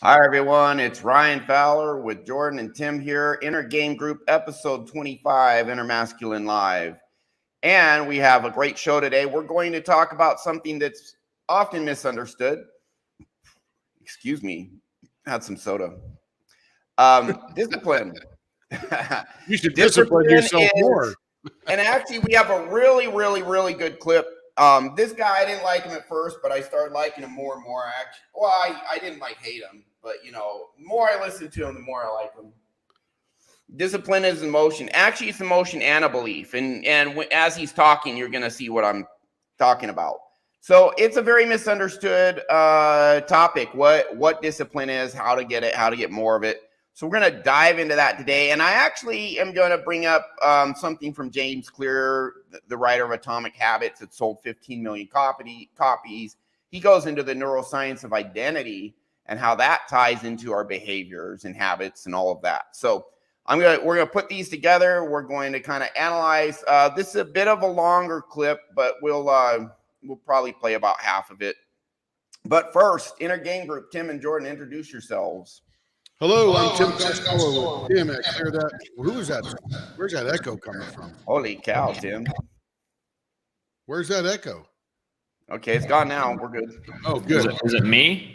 Hi, everyone. It's Ryan Fowler with Jordan and Tim here. Inner Game Group episode 25, Inner Masculine Live. And we have a great show today. We're going to talk about something that's often misunderstood. Excuse me. Had some soda. Discipline. You should discipline yourself more. And actually, we have a really good clip. This guy, I didn't like him at first, but I started liking him more and more. Actually, well, I didn't hate him, but the more I listen to him, the more I like him. Discipline is emotion. Actually, it's emotion and a belief. And as he's talking, you're going to see what I'm talking about. So it's a very misunderstood topic. What discipline is, how to get it, how to get more of it. So we're going to dive into that today. And I actually am going to bring up something from James Clear, the writer of Atomic Habits. It sold 15 million copies. He goes into the neuroscience of identity and how that ties into our behaviors and habits and all of that. So we're going to put these together. We're going to kind of analyze. This is a bit of a longer clip, but we'll probably play about half of it. But first, Inner Game Group, Tim and Jordan, introduce yourselves. Hello, I'm Tim Costello with Tim. Clear that. Who is that? Where's that echo coming from? Holy cow, Tim. Where's that echo? Okay, it's gone now. We're good. Oh, good. Is it me?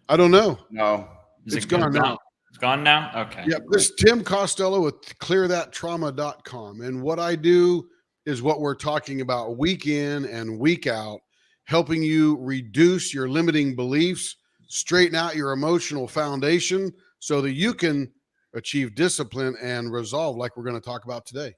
I don't know. No. It's gone now. It's gone now? Okay. Yep. This is Tim Costello with clearthattrauma.com. And what I do is what we're talking about week in and week out, helping you reduce your limiting beliefs, straighten out your emotional foundation, so that you can achieve discipline and resolve like we're going to talk about today.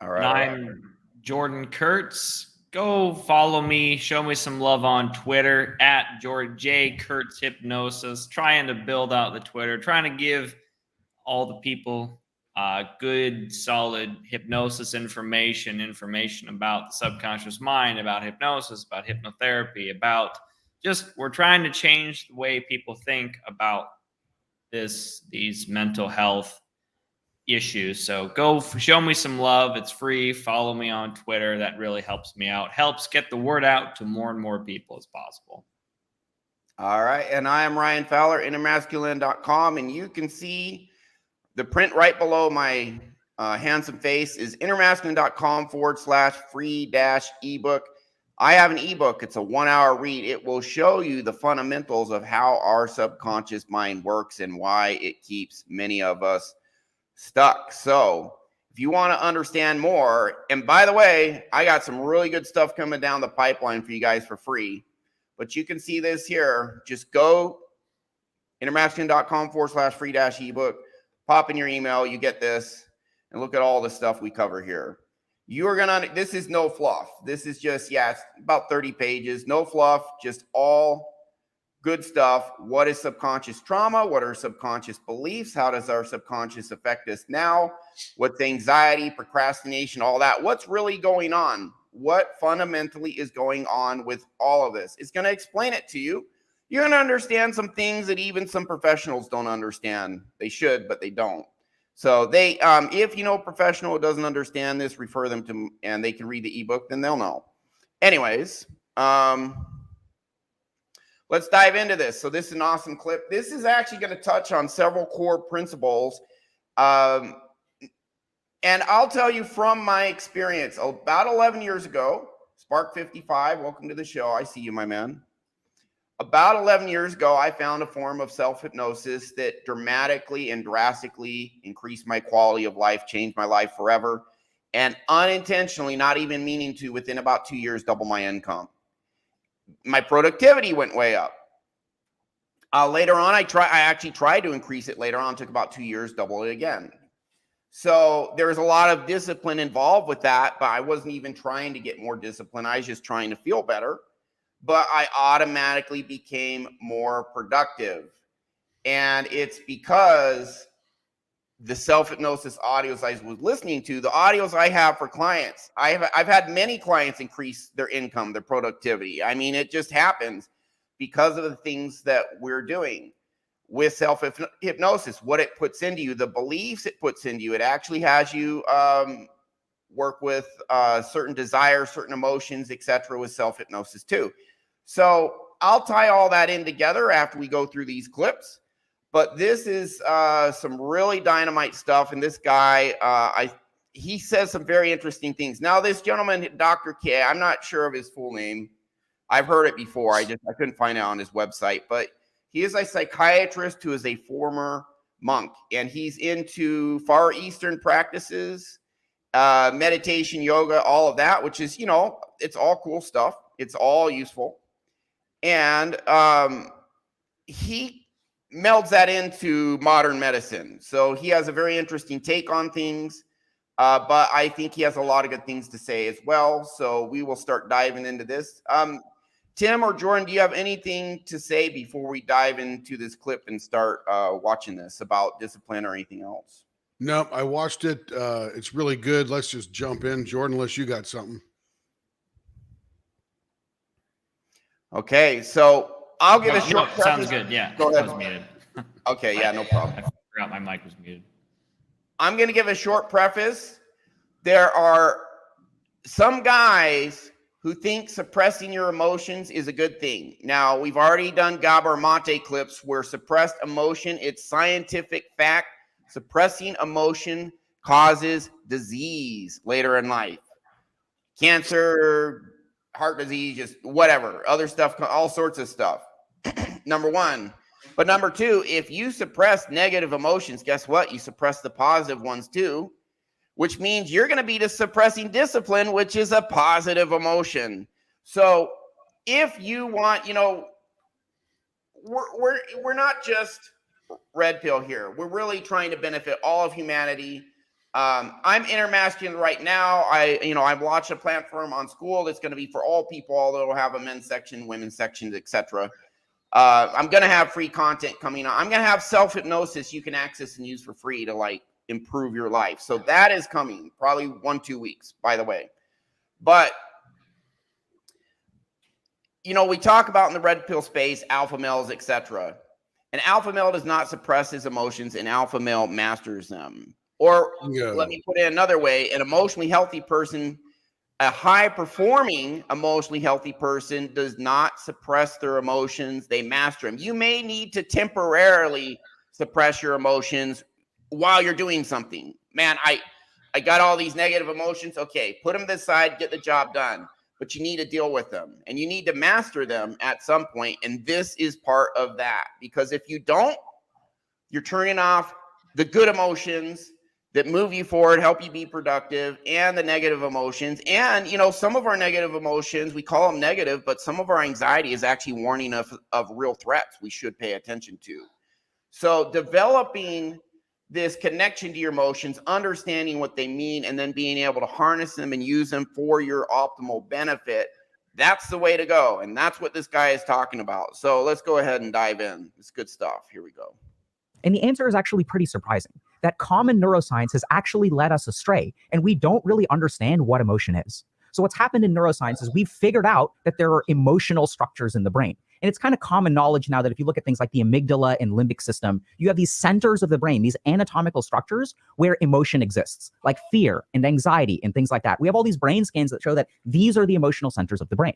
All right. I'm Jordan Kurtz. Go follow me. Show me some love on Twitter at George J. Kurtz Hypnosis. Trying to build out the Twitter. Trying to give all the people good, solid hypnosis information about the subconscious mind, about hypnosis, about hypnotherapy, about we're trying to change the way people think about these mental health issues. So go show me some love. It's free. Follow me on Twitter. That really helps me out. Helps get the word out to more and more people as possible. All right. And I am Ryan Fowler, innermasculine.com. And you can see the print right below my handsome face is innermasculine.com/free-ebook. I have an ebook. It's a 1-hour read. It will show you the fundamentals of how our subconscious mind works and why it keeps many of us stuck. So if you want to understand more, and by the way, I got some really good stuff coming down the pipeline for you guys for free, but you can see this here. Just go innermasculine.com/free-ebook, pop in your email, you get this, and look at all the stuff we cover here. This is no fluff. This is just, it's about 30 pages, no fluff, just all good stuff. What is subconscious trauma? What are subconscious beliefs? How does our subconscious affect us now? What's anxiety, procrastination, all that? What's really going on? What fundamentally is going on with all of this? It's going to explain it to you. You're going to understand some things that even some professionals don't understand. They should, but they don't. So if a professional who doesn't understand this, refer them to, and they can read the ebook, then they'll know. Anyways, let's dive into this. So this is an awesome clip. This is actually going to touch on several core principles. And I'll tell you from my experience, about 11 years ago, Spark 55, welcome to the show. I see you, my man. About 11 years ago, I found a form of self-hypnosis that dramatically and drastically increased my quality of life, changed my life forever, and unintentionally, not even meaning to, within about 2 years, double my income. My productivity went way up. Later on, I actually tried to increase it later on. It took about 2 years, double it again. So there was a lot of discipline involved with that, but I wasn't even trying to get more discipline. I was just trying to feel better. But I automatically became more productive. And it's because the self-hypnosis audios I was listening to, the audios I have for clients, I've had many clients increase their income, their productivity. I mean, it just happens because of the things that we're doing with self-hypnosis, what it puts into you, the beliefs it puts into you. It actually has you work with certain desires, certain emotions, etc. with self-hypnosis too. So I'll tie all that in together after we go through these clips. But this is some really dynamite stuff. And this guy, he says some very interesting things. Now, this gentleman, Dr. K, I'm not sure of his full name. I've heard it before. I couldn't find it on his website. But he is a psychiatrist who is a former monk. And he's into Far Eastern practices, meditation, yoga, all of that, which is, it's all cool stuff. It's all useful. And he melds that into modern medicine. So he has a very interesting take on things, but I think he has a lot of good things to say as well. So we will start diving into this. Tim or Jordan, do you have anything to say before we dive into this clip and start watching this about discipline or anything else? No, I watched it. It's really good. Let's just jump in. Jordan, unless you got something. Okay, so I'll give a short preface. Sounds good. Yeah, Go ahead. I was muted. Okay, yeah, no problem. I forgot my mic was muted. I'm going to give a short preface. There are some guys who think suppressing your emotions is a good thing. Now, we've already done Gabor Mate clips where suppressed emotion, it's scientific fact. Suppressing emotion causes disease later in life. Cancer, heart disease, just whatever, other stuff, all sorts of stuff. Number one. But number two, if you suppress negative emotions, guess what? You suppress the positive ones too, which means you're going to be suppressing discipline, which is a positive emotion. So if you want, we're not just red pill here. We're really trying to benefit all of humanity. I'm intermasculine right now. I've launched a platform on school that's going to be for all people, although it'll have a men's section, women's sections, etc. I'm going to have free content coming on. I'm going to have self-hypnosis you can access and use for free to improve your life. So that is coming probably 1-2 weeks, by the way. But, we talk about in the red pill space, alpha males, etc. An alpha male does not suppress his emotions. An alpha male masters them. Or let me put it another way, an emotionally healthy person, a high-performing emotionally healthy person does not suppress their emotions. They master them. You may need to temporarily suppress your emotions while you're doing something. Man, I got all these negative emotions. Okay, put them to the side, get the job done. But you need to deal with them. And you need to master them at some point. And this is part of that. Because if you don't, you're turning off the good emotions that move you forward, help you be productive, and the negative emotions. And, some of our negative emotions, we call them negative, but some of our anxiety is actually warning of real threats we should pay attention to. So developing this connection to your emotions, understanding what they mean, and then being able to harness them and use them for your optimal benefit, that's the way to go. And that's what this guy is talking about. So let's go ahead and dive in. It's good stuff. Here we go. And the answer is actually pretty surprising. That common neuroscience has actually led us astray, and we don't really understand what emotion is. So what's happened in neuroscience is we've figured out that there are emotional structures in the brain. And it's kind of common knowledge now that if you look at things like the amygdala and limbic system, you have these centers of the brain, these anatomical structures where emotion exists, like fear and anxiety and things like that. We have all these brain scans that show that these are the emotional centers of the brain.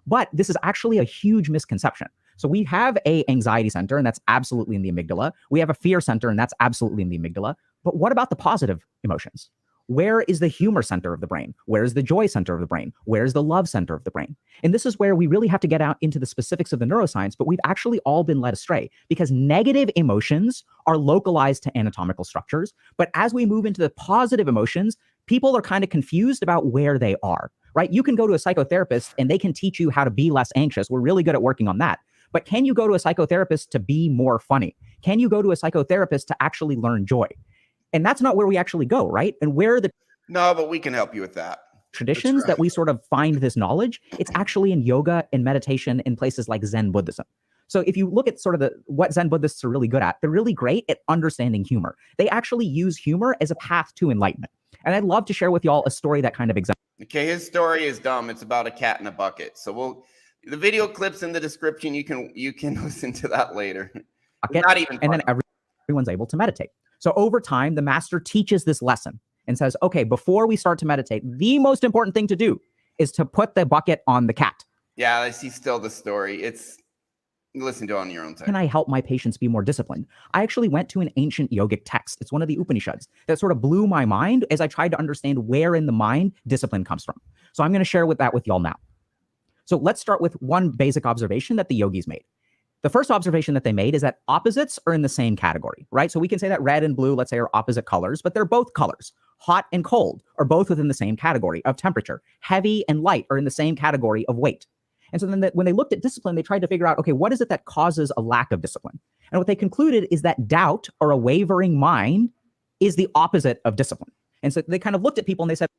But this is actually a huge misconception. So we have a anxiety center, and that's absolutely in the amygdala. We have a fear center, and that's absolutely in the amygdala. But what about the positive emotions? Where is the humor center of the brain? Where is the joy center of the brain? Where is the love center of the brain? And this is where we really have to get out into the specifics of the neuroscience, but we've actually all been led astray because negative emotions are localized to anatomical structures. But as we move into the positive emotions, people are kind of confused about where they are, right? You can go to a psychotherapist and they can teach you how to be less anxious. We're really good at working on that. But can you go to a psychotherapist to be more funny? Can you go to a psychotherapist to actually learn joy? And that's not where we actually go, right? And where the No, but we can help you with that. traditions that we sort of find this knowledge, it's actually in yoga and meditation in places like Zen Buddhism. So if you look at sort of what Zen Buddhists are really good at, they're really great at understanding humor. They actually use humor as a path to enlightenment. And I'd love to share with y'all a story that kind of exemplifies. Okay, his story is dumb. It's about a cat in a bucket. So the video clip's in the description. You can listen to that later. Not even and then everyone's able to meditate. So over time, the master teaches this lesson and says, okay, before we start to meditate, the most important thing to do is to put the bucket on the cat. Yeah, I see still the story. It's listen to it on your own time. Can I help my patients be more disciplined? I actually went to an ancient yogic text. It's one of the Upanishads that sort of blew my mind as I tried to understand where in the mind discipline comes from. So I'm going to share that with y'all now. So let's start with one basic observation that the yogis made. The first observation that they made is that opposites are in the same category, right? So we can say that red and blue, let's say, are opposite colors, but they're both colors. Hot and cold are both within the same category of temperature. Heavy and light are in the same category of weight. And so then when they looked at discipline, they tried to figure out, okay, what is it that causes a lack of discipline? And what they concluded is that doubt or a wavering mind is the opposite of discipline. And so they kind of looked at people and they said,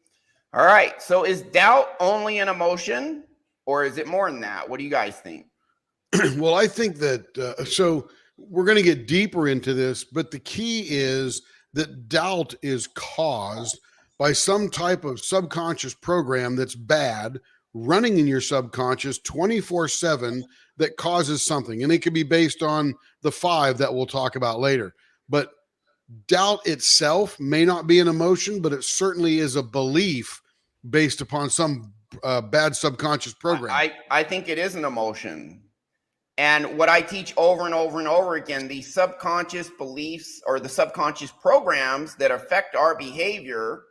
all right, so is doubt only an emotion, or is it more than that? What do you guys think? Well, I think that, so we're going to get deeper into this, but the key is that doubt is caused by some type of subconscious program that's bad running in your subconscious 24/7 that causes something. And it could be based on the 5 that we'll talk about later. But doubt itself may not be an emotion, but it certainly is a belief based upon some bad subconscious program. I think it is an emotion. And what I teach over and over and over again, the subconscious beliefs or the subconscious programs that affect our behavior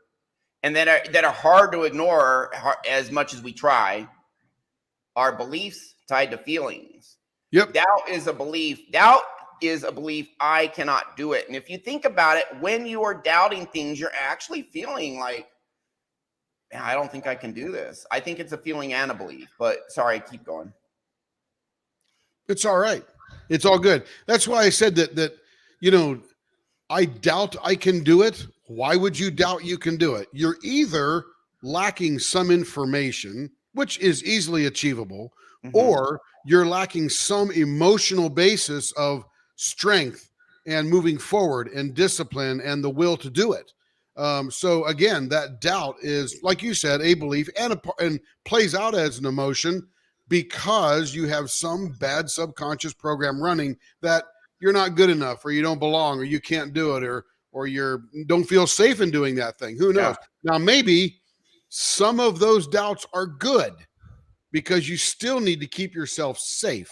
and that are hard to ignore as much as we try, are beliefs tied to feelings. Yep. Doubt is a belief. Doubt is a belief, I cannot do it. And if you think about it, when you are doubting things, you're actually feeling like, man, I don't think I can do this. I think it's a feeling and a belief. But sorry, keep going. It's all right. It's all good. That's why I said that, you know, I doubt I can do it. Why would you doubt you can do it? You're either lacking some information, which is easily achievable, or you're lacking some emotional basis of strength and moving forward and discipline and the will to do it. So again, that doubt is, like you said, a belief and plays out as an emotion, because you have some bad subconscious program running that you're not good enough, or you don't belong, or you can't do it, or you don't feel safe in doing that thing. Who knows? Yeah. Now, maybe some of those doubts are good because you still need to keep yourself safe.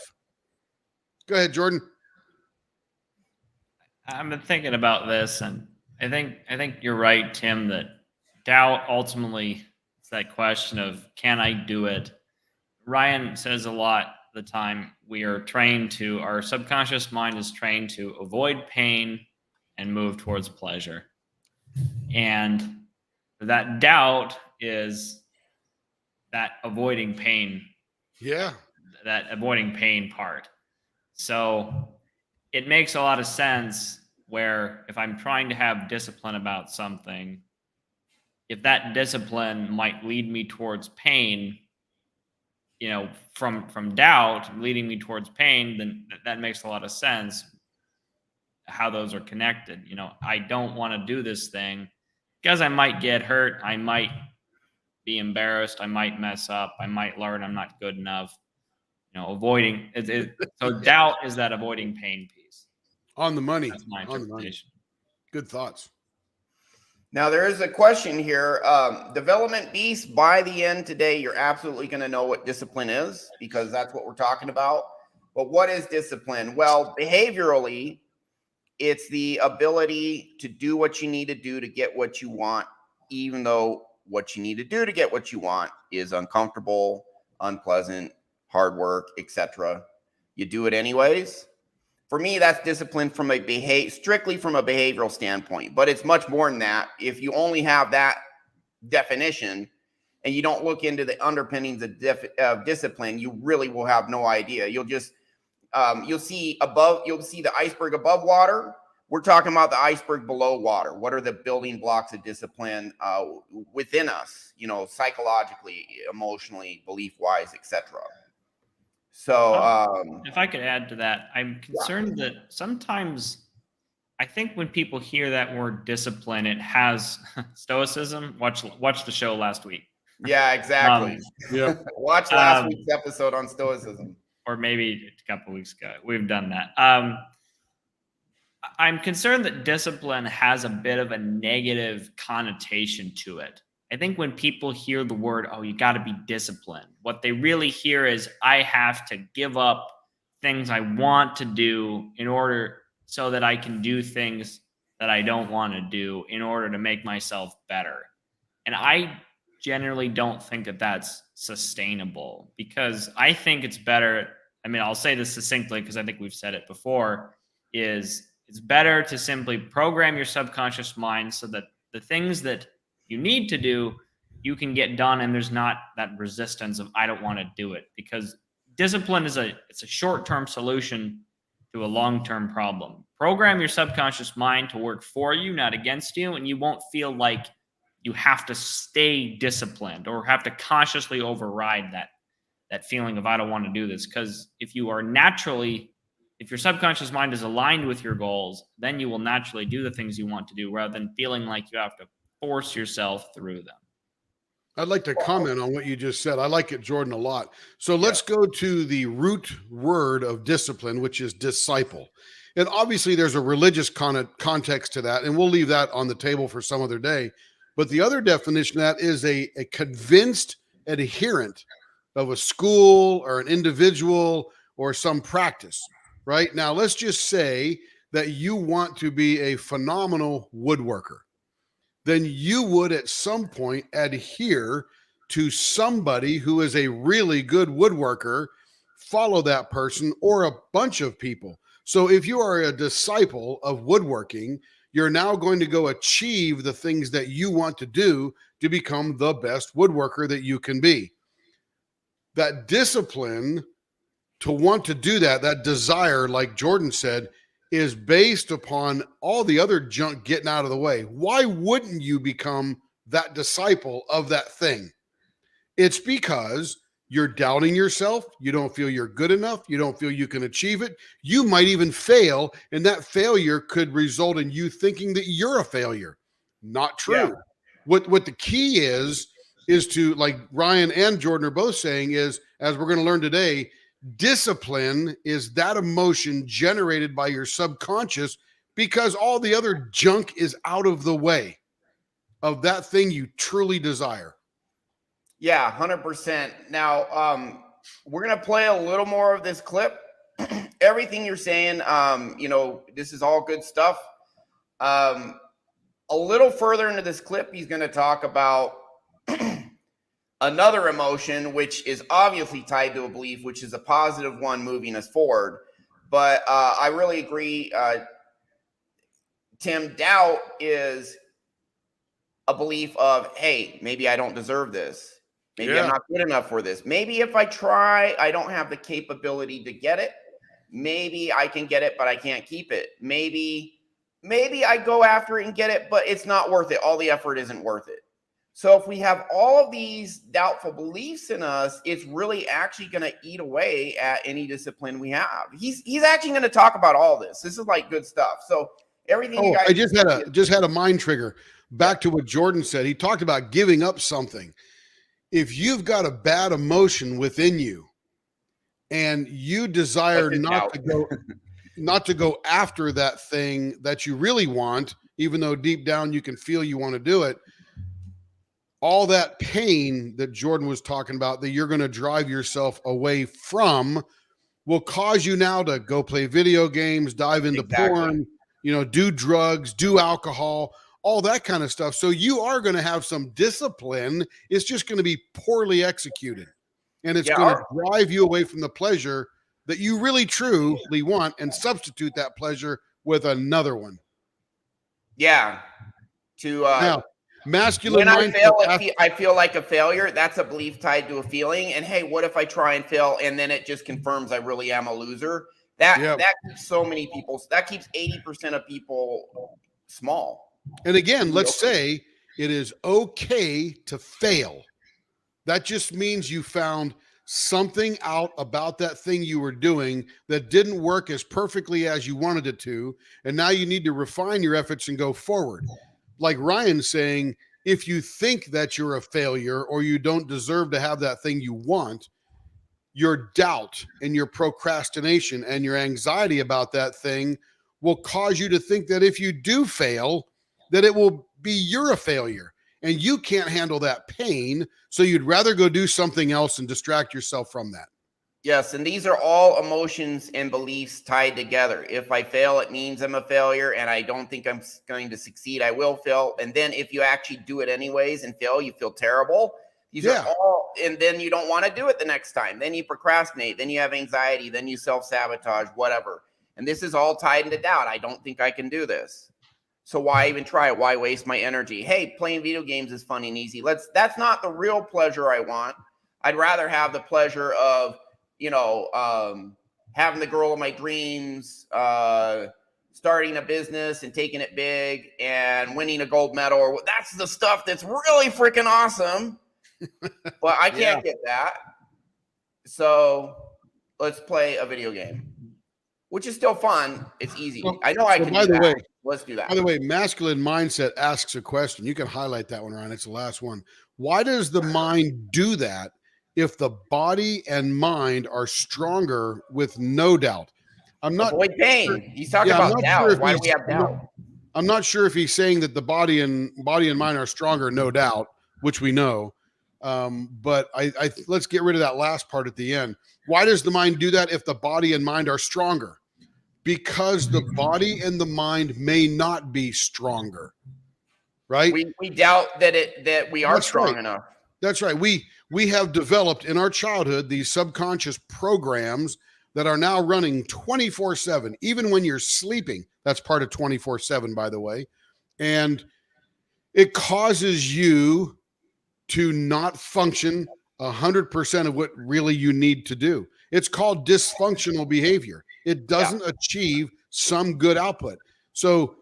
Go ahead, Jordan. I've been thinking about this, and I think you're right, Tim, that doubt ultimately is that question of, can I do it? Ryan says a lot of the time our subconscious mind is trained to avoid pain and move towards pleasure. And that doubt is that avoiding pain. Yeah. That avoiding pain part. So it makes a lot of sense where if I'm trying to have discipline about something, if that discipline might lead me towards pain, you know, from doubt leading me towards pain, then that makes a lot of sense how those are connected. You know, I don't want to do this thing because I might get hurt. I might be embarrassed. I might mess up. I might learn I'm not good enough. You know, avoiding it. So doubt is that avoiding pain piece. On the money. That's my interpretation. Good thoughts. Now, there is a question here. Development Beast, by the end today, you're absolutely going to know what discipline is, because that's what we're talking about. But what is discipline? Well, behaviorally, it's the ability to do what you need to do to get what you want, even though what you need to do to get what you want is uncomfortable, unpleasant, hard work, etc. You do it anyways. For me, that's discipline from strictly from a behavioral standpoint, but it's much more than that. If you only have that definition and you don't look into the underpinnings of discipline, you really will have no idea. You'll just you'll see the iceberg above water. We're talking about the iceberg below water. What are the building blocks of discipline within us? You know, psychologically, emotionally, belief-wise, etc. So, if I could add to that, I'm concerned that sometimes I think when people hear that word discipline, it has stoicism. Watch the show last week. Yeah, exactly. Yeah. Watch last week's episode on stoicism. Or maybe a couple of weeks ago. We've done that. I'm concerned that discipline has a bit of a negative connotation to it. I think when people hear the word, oh, you got to be disciplined, what they really hear is, I have to give up things I want to do in order so that I can do things that I don't want to do in order to make myself better. And I generally don't think that that's sustainable, because I think it's better. I mean, I'll say this succinctly because I think we've said it before, is it's better to simply program your subconscious mind so that the things that you need to do, you can get done, and there's not that resistance of I don't want to do it, because discipline is it's a short-term solution to a long-term problem. Program your subconscious mind to work for you, not against you, and you won't feel like you have to stay disciplined or have to consciously override that feeling of I don't want to do this. Because if your subconscious mind is aligned with your goals, then you will naturally do the things you want to do rather than feeling like you have to force yourself through them. I'd like to comment on what you just said. I like it, Jordan, a lot. So let's go to the root word of discipline, which is disciple. And obviously there's a religious context to that, and we'll leave that on the table for some other day. But the other definition of that is a convinced adherent of a school or an individual or some practice, right? Now, let's just say that you want to be a phenomenal woodworker. Then you would at some point adhere to somebody who is a really good woodworker, follow that person or a bunch of people. So if you are a disciple of woodworking, you're now going to go achieve the things that you want to do to become the best woodworker that you can be. That discipline to want to do that desire, like Jordan said, is based upon all the other junk getting out of the way. Why wouldn't you become that disciple of that thing? It's because you're doubting yourself. You don't feel you're good enough. You don't feel you can achieve it. You might even fail, and that failure could result in you thinking that you're a failure. Not true. Yeah. What the key is to, like Ryan and Jordan are both saying, is, as we're going to learn today, discipline is that emotion generated by your subconscious because all the other junk is out of the way of that thing you truly desire. Yeah, 100%. Now, we're going to play a little more of this clip. Everything you're saying, this is all good stuff. A little further into this clip, he's going to talk about another emotion, which is obviously tied to a belief, which is a positive one moving us forward. But I really agree, Tim, doubt is a belief of, hey, maybe I don't deserve this. Maybe I'm not good enough for this. Maybe if I try, I don't have the capability to get it. Maybe I can get it, but I can't keep it. Maybe I go after it and get it, but it's not worth it. All the effort isn't worth it. So if we have all of these doubtful beliefs in us, it's really actually going to eat away at any discipline we have. He's actually going to talk about all this. This is like good stuff. So everything you guys, I just had a mind trigger. Back to what Jordan said. He talked about giving up something. If you've got a bad emotion within you and you desire not to go after that thing that you really want, even though deep down you can feel you want to do it, all that pain that Jordan was talking about that you're going to drive yourself away from will cause you now to go play video games, dive into porn, do drugs, do alcohol, all that kind of stuff. So you are going to have some discipline. It's just going to be poorly executed. And it's going to drive you away from the pleasure that you really truly want and substitute that pleasure with another one. Yeah. Now, masculine when I mindset, fail, I feel like a failure. That's a belief tied to a feeling. And hey, what if I try and fail and then it just confirms I really am a loser? That keeps so many people, that keeps 80% of people small. And again, let's say it is okay to fail. That just means you found something out about that thing you were doing that didn't work as perfectly as you wanted it to. And now you need to refine your efforts and go forward. Like Ryan's saying, if you think that you're a failure or you don't deserve to have that thing you want, your doubt and your procrastination and your anxiety about that thing will cause you to think that if you do fail, that it will be you're a failure and you can't handle that pain. So you'd rather go do something else and distract yourself from that. Yes, and these are all emotions and beliefs tied together. If I fail, it means I'm a failure, and I don't think I'm going to succeed. I will fail. And then if you actually do it anyways and fail, you feel terrible. These are all, and then you don't want to do it the next time. Then you procrastinate. Then you have anxiety. Then you self-sabotage, whatever. And this is all tied into doubt. I don't think I can do this. So why even try it? Why waste my energy? Hey, playing video games is fun and easy. That's not the real pleasure I want. I'd rather have the pleasure of, having the girl of my dreams, starting a business and taking it big and winning a gold medal. Or that's the stuff that's really freaking awesome. But I can't get that. So let's play a video game, which is still fun. It's easy. I know I can do that. Let's do that. By the way, Masculine Mindset asks a question. You can highlight that one, Ryan. It's the last one. Why does the mind do that if the body and mind are stronger with no doubt? I'm not avoid pain. Sure. He's talking about doubt. Sure, why do we have doubt? I'm not sure if he's saying that the body and mind are stronger, no doubt, which we know. But let's get rid of that last part at the end. Why does the mind do that if the body and mind are stronger? Because the body and the mind may not be stronger, right? We doubt that we are strong enough. That's right. We have developed in our childhood these subconscious programs that are now running 24/7, even when you're sleeping. That's part of 24/7, by the way. And it causes you to not function 100% of what really you need to do. It's called dysfunctional behavior. It doesn't achieve some good output. So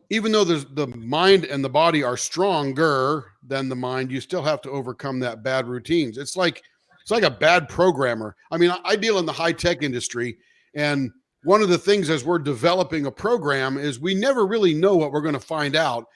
even though the mind and the body are stronger than the mind, you still have to overcome that bad routines. It's like a bad programmer. I mean, I deal in the high-tech industry, and one of the things as we're developing a program is we never really know what we're going to find out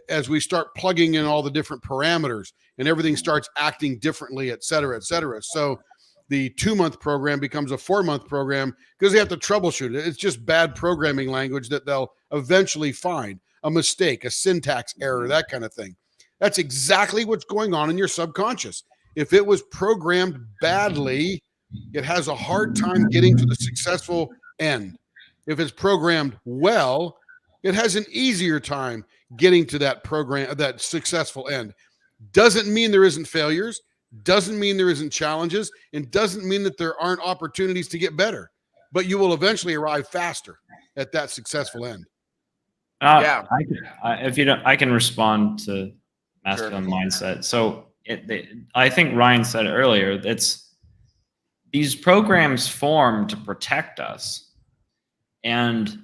as we start plugging in all the different parameters and everything starts acting differently, et cetera, et cetera. So the 2-month program becomes a 4-month program because they have to troubleshoot it. It's just bad programming language that they'll eventually find, a mistake, a syntax error, that kind of thing. That's exactly what's going on in your subconscious. If it was programmed badly, it has a hard time getting to the successful end. If it's programmed well, it has an easier time getting to that program, that successful end. Doesn't mean there isn't failures, doesn't mean there isn't challenges, and doesn't mean that there aren't opportunities to get better, but you will eventually arrive faster at that successful end. If you don't, I can respond to masculine mindset. So I think Ryan said it earlier. These programs form to protect us, and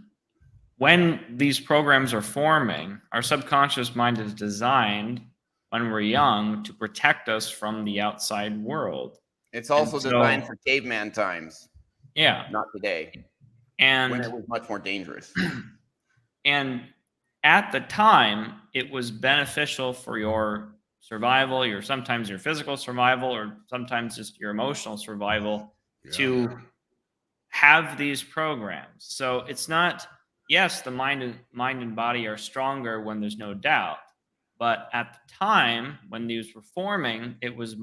when these programs are forming, our subconscious mind is designed when we're young to protect us from the outside world. It's also designed for caveman times. Yeah. Not today. And when it was much more dangerous. And at the time, it was beneficial for your survival, sometimes your physical survival, or sometimes just your emotional survival to have these programs. So it's not, yes, the mind and body are stronger when there's no doubt. But at the time when these were forming, it was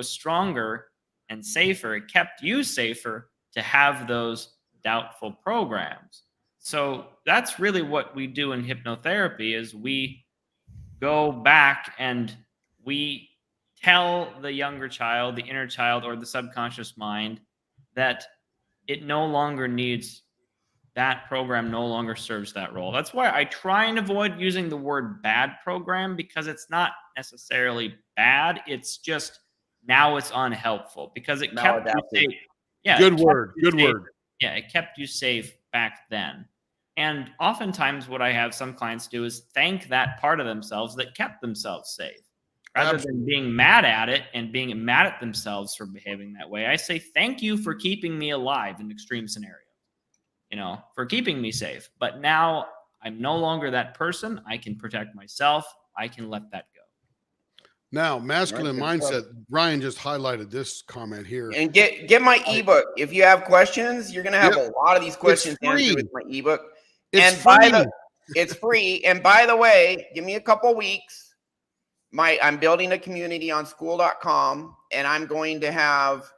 stronger and safer. It kept you safer to have those doubtful programs. So that's really what we do in hypnotherapy is we go back and we tell the younger child, the inner child, or the subconscious mind that it no longer needs that program, no longer serves that role. That's why I try and avoid using the word bad program, because it's not necessarily bad. It's just now it's unhelpful because it kept you safe. Yeah. Good word. Yeah. It kept you safe back then. And oftentimes what I have some clients do is thank that part of themselves that kept themselves safe. Rather than being mad at it and being mad at themselves for behaving that way, I say, thank you for keeping me alive in extreme scenarios, for keeping me safe. But now I'm no longer that person. I can protect myself. I can let that go. Now, masculine mindset, Ryan just highlighted this comment here. And get my ebook. If you have questions, you're going to have a lot of these questions answered with my ebook. It's free. And by the way, give me a couple weeks. I'm building a community on school.com, and I'm going to have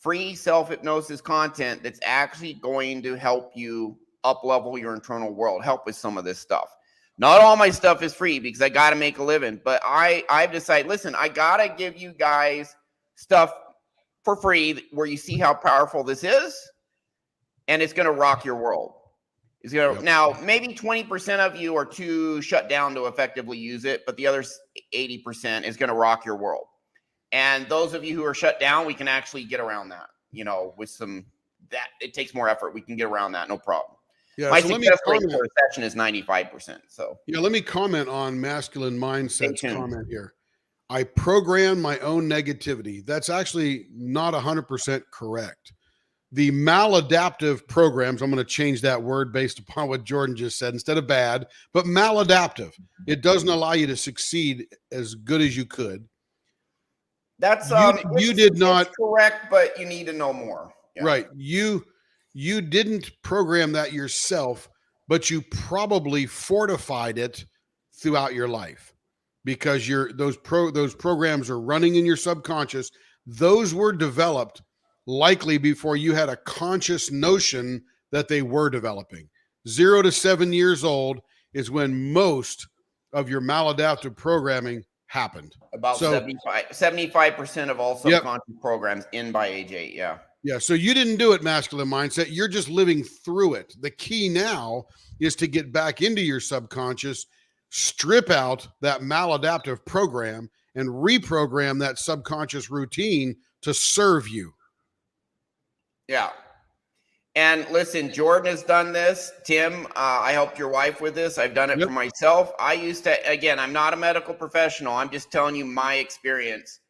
free self-hypnosis content that's actually going to help you up-level your internal world, help with some of this stuff. Not all my stuff is free because I got to make a living, but I've decided, listen, I got to give you guys stuff for free where you see how powerful this is, and it's going to rock your world. It's going to, now, maybe 20% of you are too shut down to effectively use it, but the other 80% is going to rock your world. And those of you who are shut down, we can actually get around that, you know, with some, that it takes more effort. We can get around that, no problem. Yeah, my so success rate for a session is 95%. So yeah, let me comment on masculine mindset's comment here. I program my own negativity. That's actually not 100% correct. The maladaptive programs, I'm going to change that word based upon what Jordan just said, instead of bad, but maladaptive. It doesn't allow you to succeed as good as you could. That's you did not correct, but you need to know more. Yeah. Right. You didn't program that yourself, but you probably fortified it throughout your life because those programs are running in your subconscious. Those were developed likely before you had a conscious notion that they were developing. 0 to 7 years old is when most of your maladaptive programming happened. About 75% of all subconscious programs in by age 8. Yeah. Yeah. So you didn't do it, masculine mindset. You're just living through it. The key now is to get back into your subconscious, strip out that maladaptive program, and reprogram that subconscious routine to serve you. Yeah. And listen, Jordan has done this. Tim, I helped your wife with this. I've done it for myself. I used to, again, I'm not a medical professional. I'm just telling you my experience.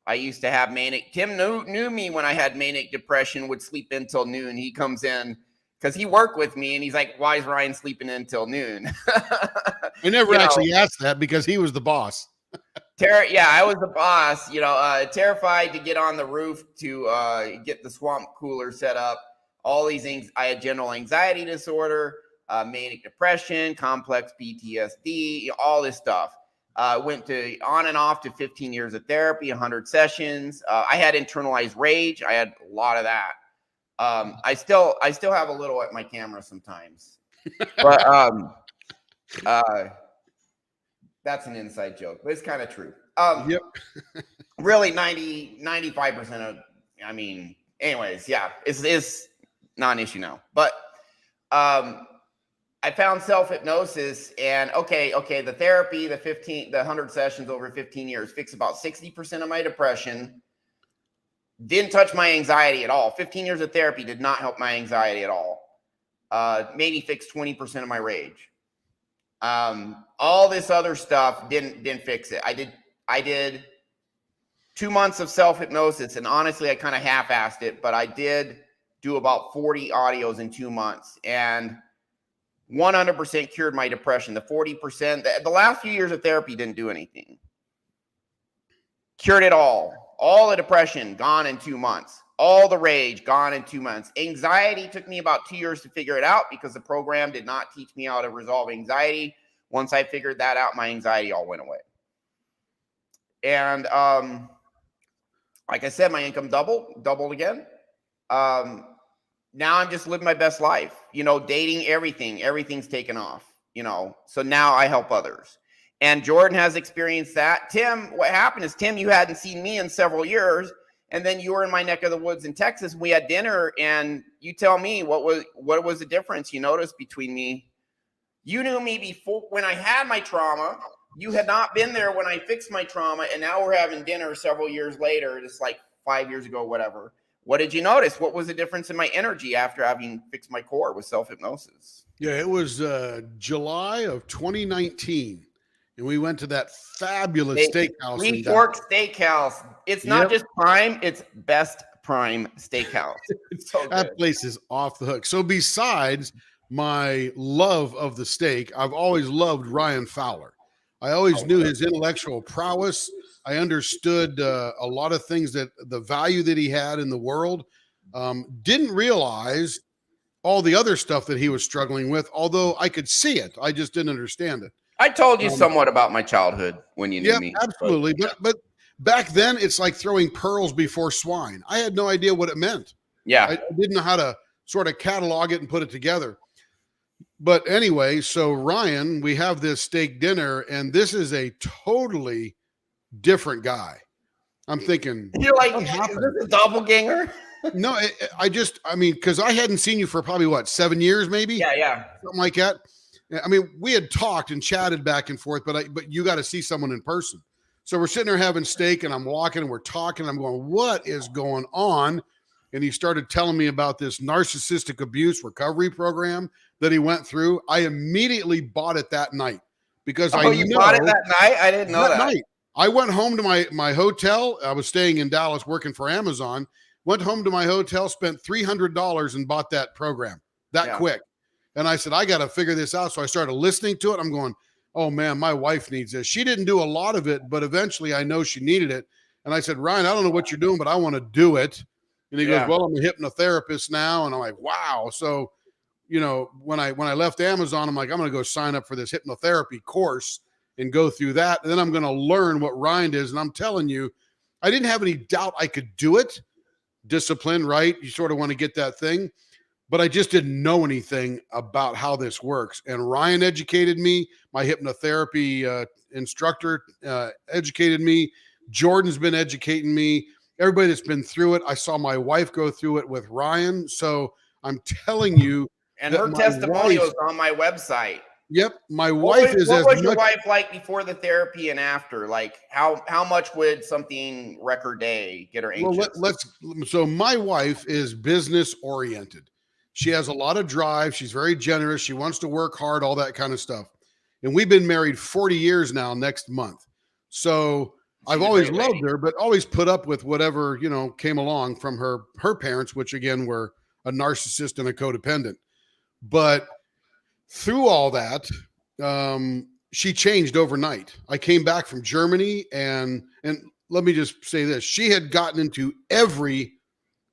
I used to have manic. Tim knew me when I had manic depression, would sleep until noon. He comes in because he worked with me and he's like, why is Ryan sleeping until noon? I never actually asked that because he was the boss. Yeah, I was the boss, terrified to get on the roof to get the swamp cooler set up. All these things. I had general anxiety disorder, manic depression, complex PTSD, all this stuff. Went to on and off to 15 years of therapy, 100 sessions. I had internalized rage. I had a lot of that. I still have a little at my camera sometimes, but that's an inside joke, but it's kind of true. Really 95% of, I mean, anyways, yeah, it's not an issue now, but I found self-hypnosis and okay, the therapy, the 100 sessions over 15 years fixed about 60% of my depression. Didn't touch my anxiety at all. 15 years of therapy did not help my anxiety at all. Maybe fixed 20% of my rage. All this other stuff didn't fix it. I did 2 months of self-hypnosis, and honestly, I kind of half-assed it, but I did do about 40 audios in 2 months, and 100% cured my depression. The 40%, the last few years of therapy didn't do anything. Cured it all. All the depression gone in 2 months. All the rage gone in 2 months. Anxiety took me about 2 years to figure it out because the program did not teach me how to resolve anxiety. Once I figured that out, my anxiety all went away. And like I said, my income doubled again. Now I'm just living my best life, dating, everything's taken off, so now I help others. And Jordan has experienced that. Tim, what happened is, Tim, you hadn't seen me in several years. And then you were in my neck of the woods in Texas. We had dinner and you tell me what was the difference you noticed between me. You knew me before when I had my trauma. You had not been there when I fixed my trauma. And now we're having dinner several years later, just like 5 years ago, whatever. What did you notice? What was the difference in my energy after having fixed my core with self-hypnosis? Yeah, it was July of 2019. And we went to that fabulous steakhouse. Three Forks Steakhouse. It's not just prime, it's best prime steakhouse. So that place is off the hook. So besides my love of the steak, I've always loved Ryan Fowler. I always knew his intellectual prowess. I understood a lot of things, that the value that he had in the world. Didn't realize all the other stuff that he was struggling with, although I could see it. I just didn't understand it. I told you somewhat about my childhood when you knew me. Absolutely. Back then, it's like throwing pearls before swine. I had no idea what it meant. Yeah. I didn't know how to sort of catalog it and put it together. But anyway, so Ryan, we have this steak dinner, and this is a totally different guy. I'm thinking, You're like, what is happened? this a doppelganger? No, I mean, because I hadn't seen you for probably what, 7 years, maybe? Yeah. Something like that. I mean, we had talked and chatted back and forth, but you got to see someone in person. So we're sitting there having steak, and I'm walking and we're talking. I'm going, what is going on? And he started telling me about this narcissistic abuse recovery program that he went through. I immediately bought it that night because bought it that night? I didn't know that. Night. I went home to my hotel. I was staying in Dallas working for Amazon. Went home to my hotel, spent $300 and bought that program quick. And I said, I got to figure this out. So I started listening to it. I'm going, oh man, my wife needs this. She didn't do a lot of it, but eventually I know she needed it. And I said, Ryan, I don't know what you're doing, but I want to do it. And he goes, well, I'm a hypnotherapist now. And I'm like, wow. So, you know, when I left Amazon, I'm like, I'm going to go sign up for this hypnotherapy course and go through that. And then I'm going to learn what Ryan is. And I'm telling you, I didn't have any doubt I could do it. Discipline, right? You sort of want to get that thing. But I just didn't know anything about how this works. And Ryan educated me. My hypnotherapy instructor educated me. Jordan's been educating me. Everybody that's been through it. I saw my wife go through it with Ryan. So I'm telling you. And her testimonial is on my website. Yep. My wife is what was your wife like before the therapy and after? Like how much would something wreck her day, get her anxious? Well, so my wife is business oriented. She has a lot of drive. She's very generous. She wants to work hard, all that kind of stuff. And we've been married 40 years now next month. So I've always loved her, but always put up with whatever, you know, came along from her parents, which again were a narcissist and a codependent. But through all that, she changed overnight. I came back from Germany and let me just say this. She had gotten into every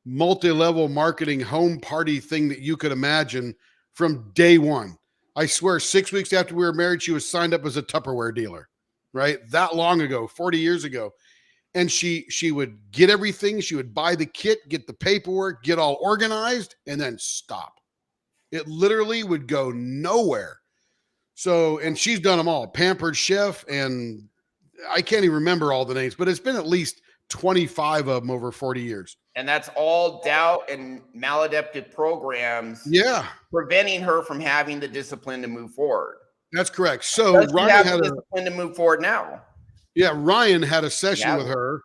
multi-level marketing home party thing that you could imagine from day one. I swear 6 weeks after we were married, she was signed up as a Tupperware dealer, right? That long ago, 40 years ago. And she would get everything. She would buy the kit, get the paperwork, get all organized, and then stop. It literally would go nowhere. So, and she's done them all. Pampered Chef, and I can't even remember all the names, but it's been at least 25 of them over 40 years. And that's all doubt and maladaptive programs. Yeah. Preventing her from having the discipline to move forward. That's correct. So Ryan had the discipline to move forward now. Yeah. Ryan had a session with her,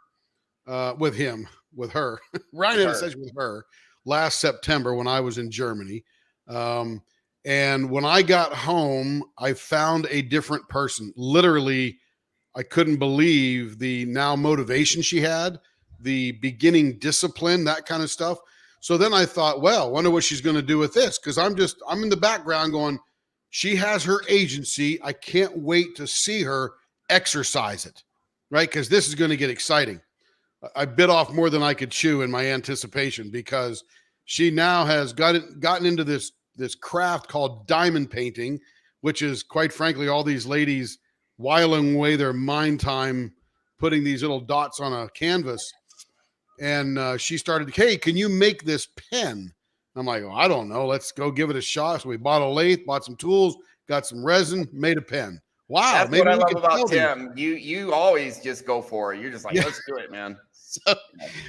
with her. Ryan had a session with her last September when I was in Germany. And when I got home, I found a different person. Literally, I couldn't believe the now motivation she had, the beginning discipline, that kind of stuff. So then I thought, well, wonder what she's going to do with this. Cause I'm in the background going, she has her agency. I can't wait to see her exercise it. Right. Cause this is going to get exciting. I bit off more than I could chew in my anticipation because she now has gotten into this craft called diamond painting, which is quite frankly, all these ladies whiling away their mind time, putting these little dots on a canvas. And she started, hey, can you make this pen? I'm like, oh, I don't know. Let's go give it a shot. So we bought a lathe, bought some tools, got some resin, made a pen. Wow. That's what I love about Tim. You always just go for it. You're just like, let's do it, man.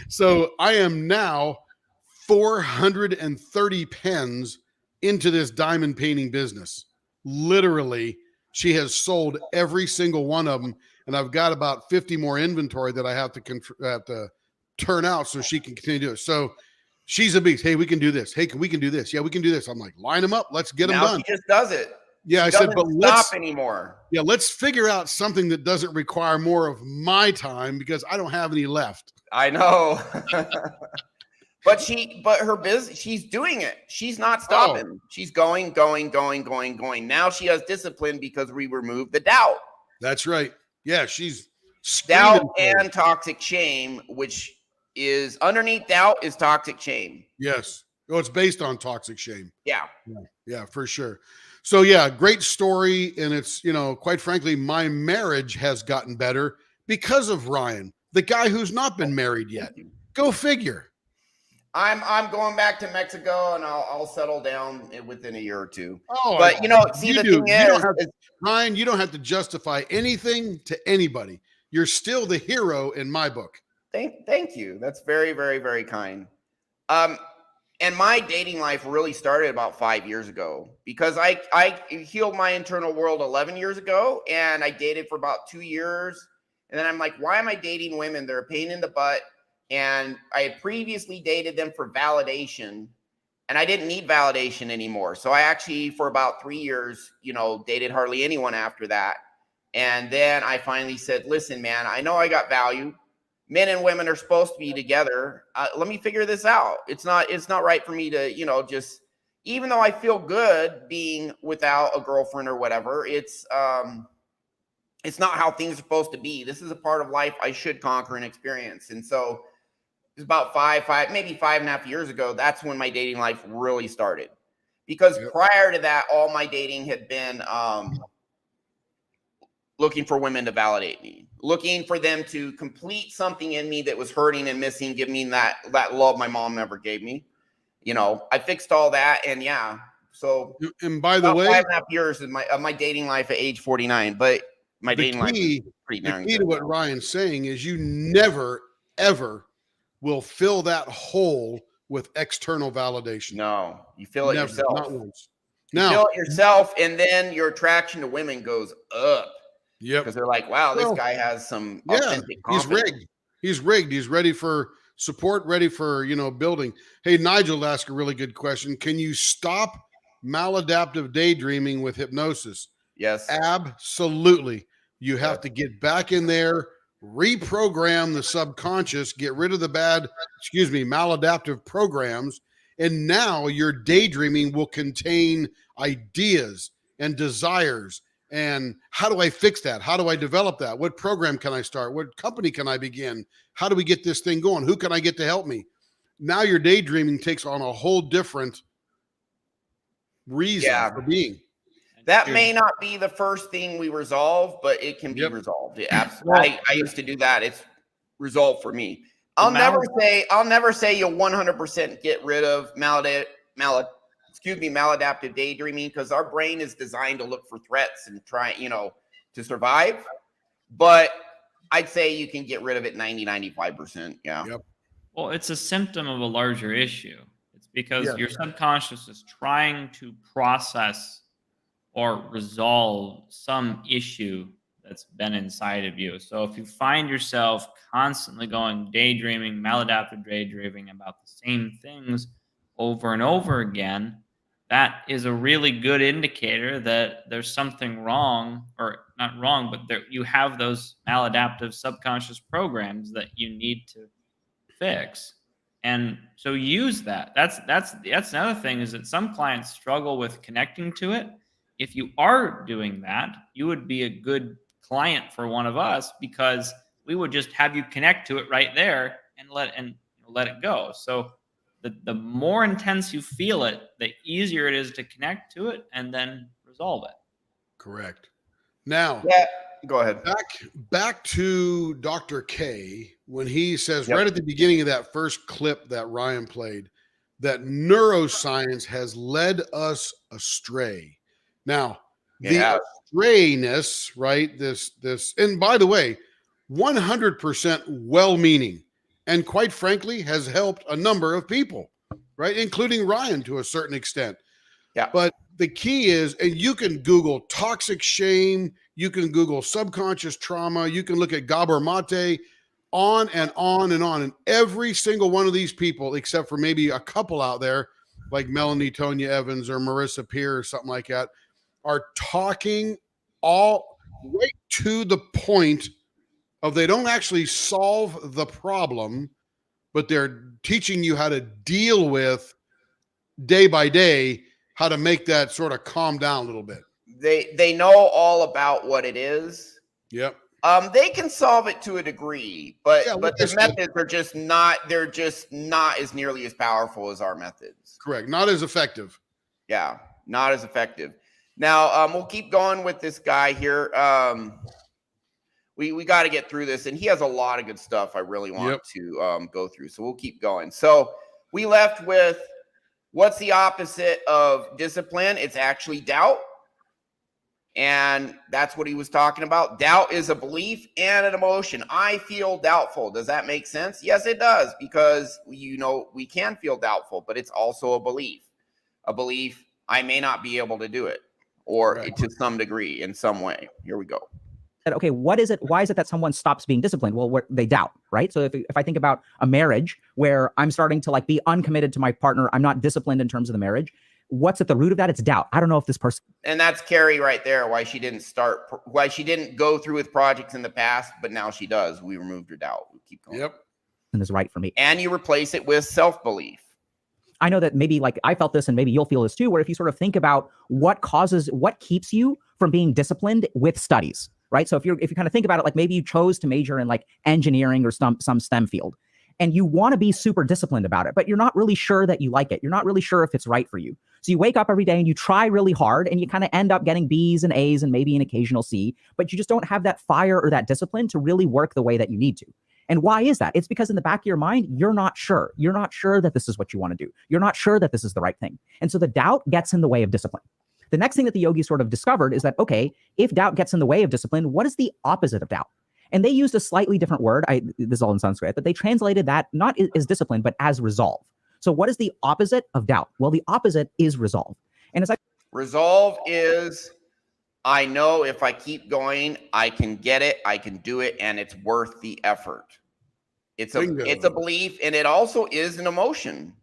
So I am now 430 pens into this diamond painting business. Literally, she has sold every single one of them. And I've got about 50 more inventory that I have to turn out so she can continue to do it. So she's a beast. Hey, we can do this. Hey, we can do this. Yeah, we can do this. I'm like, line them up. Let's get them done. She just does it. Yeah, I said, but let's stop anymore. Yeah, let's figure out something that doesn't require more of my time because I don't have any left. I know. But her business, she's doing it. She's not stopping. Oh. She's going. Now she has discipline because we removed the doubt. That's right. Yeah, she's doubt and toxic shame, which is underneath doubt is toxic shame. Yes. Oh, it's based on toxic shame. Yeah. Yeah, for sure. So yeah, great story. And it's, quite frankly, my marriage has gotten better because of Ryan. the guy who's not been married yet. Go figure. I'm going back to Mexico, and I'll settle down within a year or two. Oh, but you know, see, the thing is, Ryan, you don't have to justify anything to anybody. You're still the hero in my book. Thank you. That's very, very, very kind. And my dating life really started about 5 years ago, because I healed my internal world 11 years ago, and I dated for about 2 years. And then I'm like, why am I dating women? They're a pain in the butt. And I had previously dated them for validation, and I didn't need validation anymore. So I actually, for about 3 years, you know, dated hardly anyone after that. And then I finally said, listen, man, I know I got value. Men and women are supposed to be together. Let me figure this out. It's not right for me to, you know, just, even though I feel good being without a girlfriend or whatever, it's not how things are supposed to be. This is a part of life I should conquer and experience. And so it was about maybe 5.5 years ago. That's when my dating life really started, because prior to that, all my dating had been looking for women to validate me, looking for them to complete something in me that was hurting and missing, give me that love my mom never gave me. You know, I fixed all that, and so. And by the way, 5.5 years of my dating life at age 49, but my dating life is pretty darn good. The key to what Ryan's saying is you never, ever will fill that hole with external validation. No, you feel it yourself. Not once. You feel it yourself, and then your attraction to women goes up. Yep. Because they're like, wow, this guy has some authentic confidence. He's rigged. He's ready for support, ready for, you know, building. Hey, Nigel asked a really good question. Can you stop maladaptive daydreaming with hypnosis? Yes. Absolutely. You have to get back in there, reprogram the subconscious, get rid of the maladaptive programs. And now your daydreaming will contain ideas and desires. And how do I fix that? How do I develop that? What program can I start? What company can I begin? How do we get this thing going? Who can I get to help me? Now your daydreaming takes on a whole different reason for being. That may not be the first thing we resolve, but it can be resolved. It absolutely. I used to do that. It's resolved for me. I'll never say you'll 100% get rid of maladaptive daydreaming, because our brain is designed to look for threats and try, you know, to survive. But I'd say you can get rid of it 95%. Yeah. Yep. Well, it's a symptom of a larger issue. It's because your subconscious is trying to process or resolve some issue that's been inside of you. So if you find yourself constantly daydreaming, maladaptive daydreaming about the same things over and over again, that is a really good indicator that there's something wrong, or not wrong, but you have those maladaptive subconscious programs that you need to fix. And so use that. That's another thing, is that some clients struggle with connecting to it. If you are doing that, you would be a good client for one of us, because we would just have you connect to it right there and let it go. So the more intense you feel it, the easier it is to connect to it and then resolve it. Correct. Now, go ahead. Back to Dr. K, when he says right at the beginning of that first clip that Ryan played, that neuroscience has led us astray. Now, the astrayness, right? This, and by the way, 100% well-meaning, and quite frankly, has helped a number of people, right? Including Ryan to a certain extent. Yeah. But the key is, and you can Google toxic shame, you can Google subconscious trauma, you can look at Gabor Mate, on and on and on. And every single one of these people, except for maybe a couple out there, like Melanie Tonya Evans or Marissa Peer or something like that, are talking all right to the point of they don't actually solve the problem, but they're teaching you how to deal with day by day, how to make that sort of calm down a little bit. They know all about what it is. Yep. They can solve it to a degree, but the methods are just not as nearly as powerful as our methods. Correct. Not as effective. Yeah, not as effective. Now, we'll keep going with this guy here. we got to get through this. And he has a lot of good stuff I really want to go through. So we'll keep going. So we left with, what's the opposite of discipline? It's actually doubt. And that's what he was talking about. Doubt is a belief and an emotion. I feel doubtful. Does that make sense? Yes, it does, because we can feel doubtful, but it's also a belief. A belief, I may not be able to do it, or to some degree, in some way. Here we go. Okay, what is it? Why is it that someone stops being disciplined? Well, they doubt, right? So if I think about a marriage where I'm starting to be uncommitted to my partner, I'm not disciplined in terms of the marriage. What's at the root of that? It's doubt. I don't know if this person. And that's Carrie right there. Why she didn't go through with projects in the past, but now she does. We removed her doubt. We keep going. Yep. And is right for me. And you replace it with self-belief. I know that maybe I felt this, and maybe you'll feel this too, where if you sort of think about what keeps you from being disciplined with studies, right? So if you kind of think about it, maybe you chose to major in engineering or some STEM field, and you want to be super disciplined about it, but you're not really sure that you like it. You're not really sure if it's right for you. So you wake up every day and you try really hard, and you kind of end up getting B's and A's and maybe an occasional C, but you just don't have that fire or that discipline to really work the way that you need to. And why is that? It's because in the back of your mind, you're not sure. You're not sure that this is what you want to do. You're not sure that this is the right thing. And so the doubt gets in the way of discipline. The next thing that the yogis sort of discovered is that, okay, if doubt gets in the way of discipline, what is the opposite of doubt? And they used a slightly different word. This is all in Sanskrit, but they translated that not as discipline, but as resolve. So what is the opposite of doubt? Well, the opposite is resolve. And it's resolve is, I know if I keep going, I can get it, I can do it, and it's worth the effort. It's a belief, and it also is an emotion.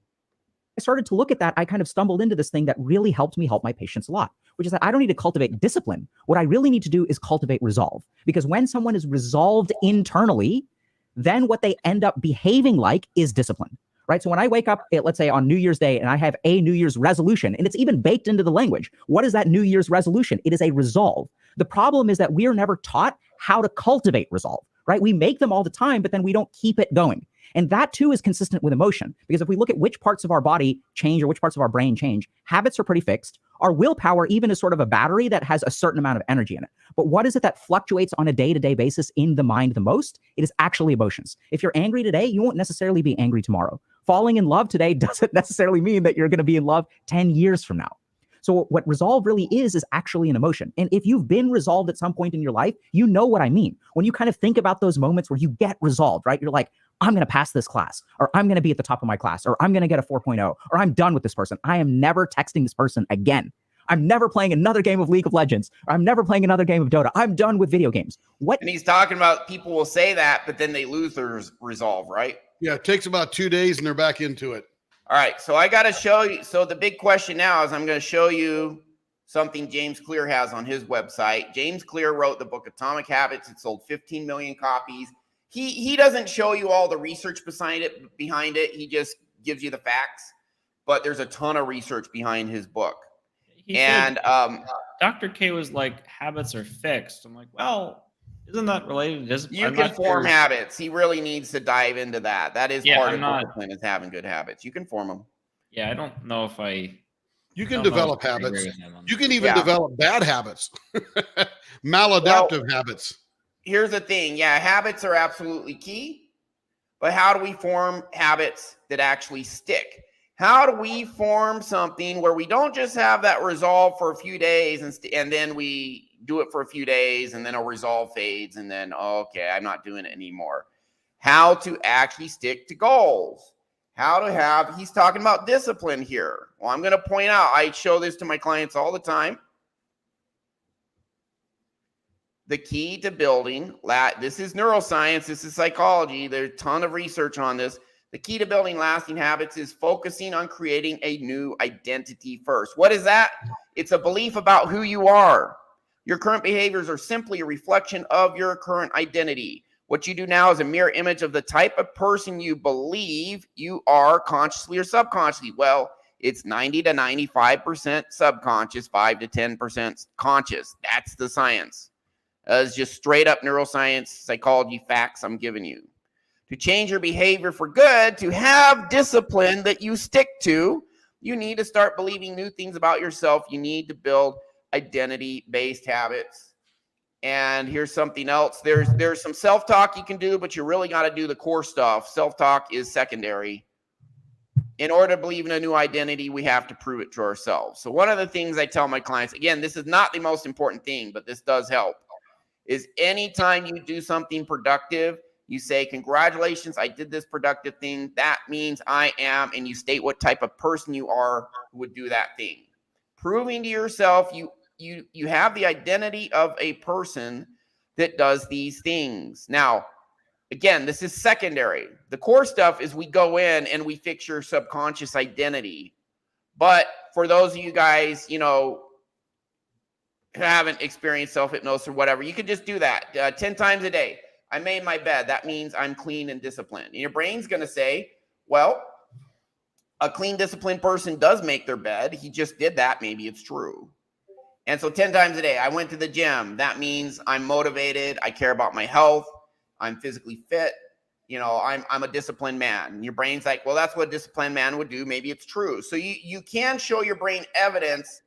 I started to look at that. I kind of stumbled into this thing that really helped me help my patients a lot, which is that I don't need to cultivate discipline. What I really need to do is cultivate resolve. Because when someone is resolved internally, then what they end up behaving like is discipline. Right? So when I wake up, let's say on New Year's Day, and I have a New Year's resolution, and it's even baked into the language. What is that New Year's resolution? It is a resolve. The problem is that we are never taught how to cultivate resolve, right? We make them all the time, but then we don't keep it going. And that too is consistent with emotion, because if we look at which parts of our body change or which parts of our brain change, habits are pretty fixed. Our willpower even is sort of a battery that has a certain amount of energy in it. But what is it that fluctuates on a day-to-day basis in the mind the most? It is actually emotions. If you're angry today, you won't necessarily be angry tomorrow. Falling in love today doesn't necessarily mean that you're going to be in love 10 years from now. So what resolve really is actually an emotion. And if you've been resolved at some point in your life, you know what I mean. When you kind of think about those moments where you get resolved, right? You're like, I'm going to pass this class, or I'm going to be at the top of my class, or I'm going to get a 4.0, or I'm done with this person. I am never texting this person again. I'm never playing another game of League of Legends, or I'm never playing another game of Dota. I'm done with video games. What? And he's talking about people will say that, but then they lose their resolve, right? Yeah, it takes about 2 days and they're back into it. All right, so I got to show you. So the big question now is I'm going to show you something James Clear has on his website. James Clear wrote the book Atomic Habits. It sold 15 million copies. He doesn't show you all the research behind it. He just gives you the facts. But there's a ton of research behind his book. Dr. K was like, habits are fixed. I'm like, well, isn't that related to discipline? You can form habits. He really needs to dive into that. That is part of discipline, is having good habits. You can form them. Yeah, I don't know if you can develop habits. You can even develop bad habits, maladaptive habits. Here's the thing. Yeah, habits are absolutely key. But how do we form habits that actually stick? How do we form something where we don't just have that resolve for a few days and then we do it for a few days and then a resolve fades and then, okay, I'm not doing it anymore. How to actually stick to goals. He's talking about discipline here. Well, I'm going to point out, I show this to my clients all the time. The key to building, this is neuroscience, this is psychology, there's a ton of research on this. The key to building lasting habits is focusing on creating a new identity first. What is that? It's a belief about who you are. Your current behaviors are simply a reflection of your current identity. What you do now is a mirror image of the type of person you believe you are consciously or subconsciously. Well, it's 90 to 95% subconscious, 5 to 10% conscious. That's the science. It's just straight up neuroscience, psychology facts I'm giving you. To change your behavior for good, to have discipline that you stick to, you need to start believing new things about yourself. You need to build identity-based habits. And here's something else. There's some self-talk you can do, but you really got to do the core stuff. Self-talk is secondary. In order to believe in a new identity, we have to prove it to ourselves. So one of the things I tell my clients, again, this is not the most important thing, but this does help, is anytime you do something productive, you say, congratulations, I did this productive thing. That means I am, and you state what type of person you are who would do that thing. Proving to yourself you have the identity of a person that does these things. Now, again, this is secondary. The core stuff is we go in and we fix your subconscious identity. But for those of you guys, you know, who haven't experienced self-hypnosis or whatever, you could just do that 10 times a day. I made my bed. That means I'm clean and disciplined. And your brain's going to say, well, a clean, disciplined person does make their bed. He just did that. Maybe it's true. And so 10 times a day, I went to the gym. That means I'm motivated. I care about my health. I'm physically fit. You know, I'm a disciplined man. And your brain's like, well, that's what a disciplined man would do. Maybe it's true. So you can show your brain evidence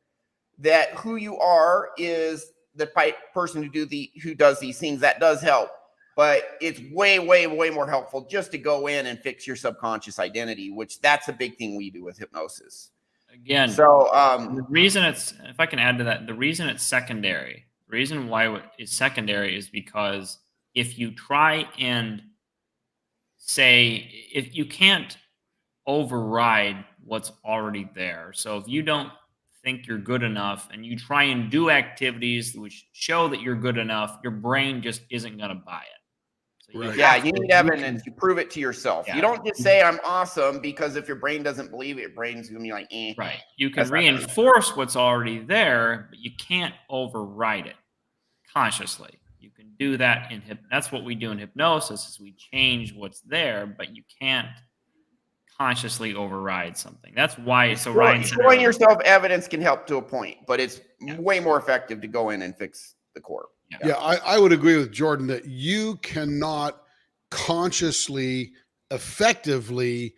that who you are is the person who does these things. That does help. But it's way, way, way more helpful just to go in and fix your subconscious identity, which that's a big thing we do with hypnosis. Again, so the reason it's, if I can add to that, the reason it's secondary, the reason why it's secondary is because if you try and say, if you can't override what's already there. So if you don't think you're good enough and you try and do activities which show that you're good enough, your brain just isn't going to buy it. Right. Yeah, you need evidence. You prove it to yourself. Yeah. You don't just say I'm awesome, because if your brain doesn't believe it, your brain's gonna be like, eh. Right. You can reinforce what's already there, but you can't override it consciously. You can do that in that's what we do in hypnosis, is we change what's there, but you can't consciously override something. That's why. So Ryan said showing yourself evidence can help to a point, but it's way more effective to go in and fix the core. Yeah, I would agree with Jordan that you cannot consciously, effectively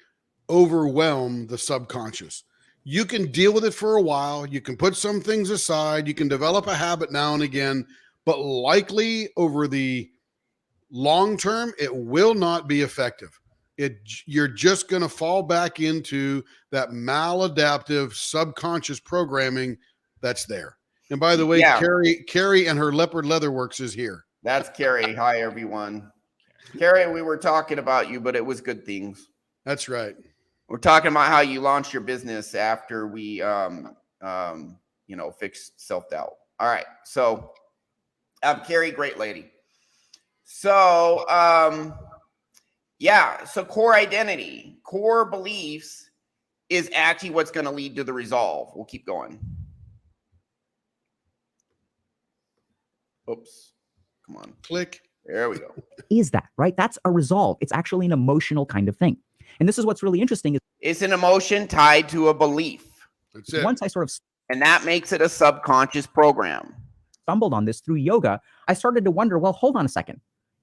overwhelm the subconscious. You can deal with it for a while. You can put some things aside. You can develop a habit now and again, but likely over the long term, it will not be effective. You're just going to fall back into that maladaptive subconscious programming that's there. And by the way, Carrie and her Leopard Leatherworks is here. That's Carrie. Hi, everyone. Carrie, we were talking about you, but it was good things. That's right. We're talking about how you launched your business after we, fixed self-doubt. All right. So, Carrie, great lady. So, so core identity, core beliefs is actually what's going to lead to the resolve. We'll keep going. Oops. Come on. Click. There we go. Is that, right? That's a resolve. It's actually an emotional kind of thing. And this is what's really interesting. It's an emotion tied to a belief. That's it. Once I sort of And that makes it a subconscious program. stumbled on this through yoga, I started to wonder, well, hold on a second.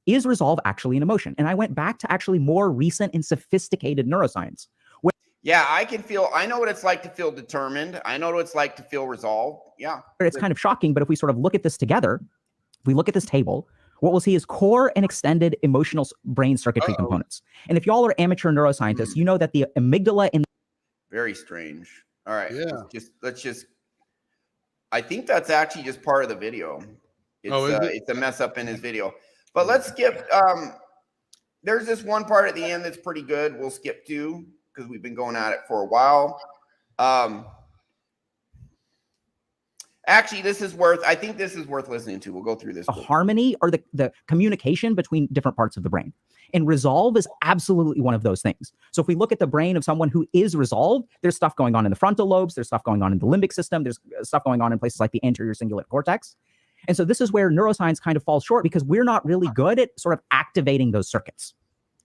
Is resolve actually an emotion? And I went back to actually more recent and sophisticated neuroscience. Yeah, I know what it's like to feel determined. I know what it's like to feel resolved. Yeah. It's kind of shocking, but if we sort of look at this together, if we look at this table, what we'll see is core and extended emotional brain circuitry components. And if y'all are amateur neuroscientists, you know that the amygdala in very strange. All right. Yeah. Let's just I think that's actually just part of the video. It's a mess up in his video. But let's skip there's this one part at the end that's pretty good. We'll skip to, because we've been going at it for a while. Actually, I think this is worth listening to. We'll go through this. a harmony or the communication between different parts of the brain. And resolve is absolutely one of those things. So if we look at the brain of someone who is resolved, there's stuff going on in the frontal lobes, there's stuff going on in the limbic system, there's stuff going on in places like the anterior cingulate cortex. And so this is where neuroscience kind of falls short, because we're not really good at sort of activating those circuits.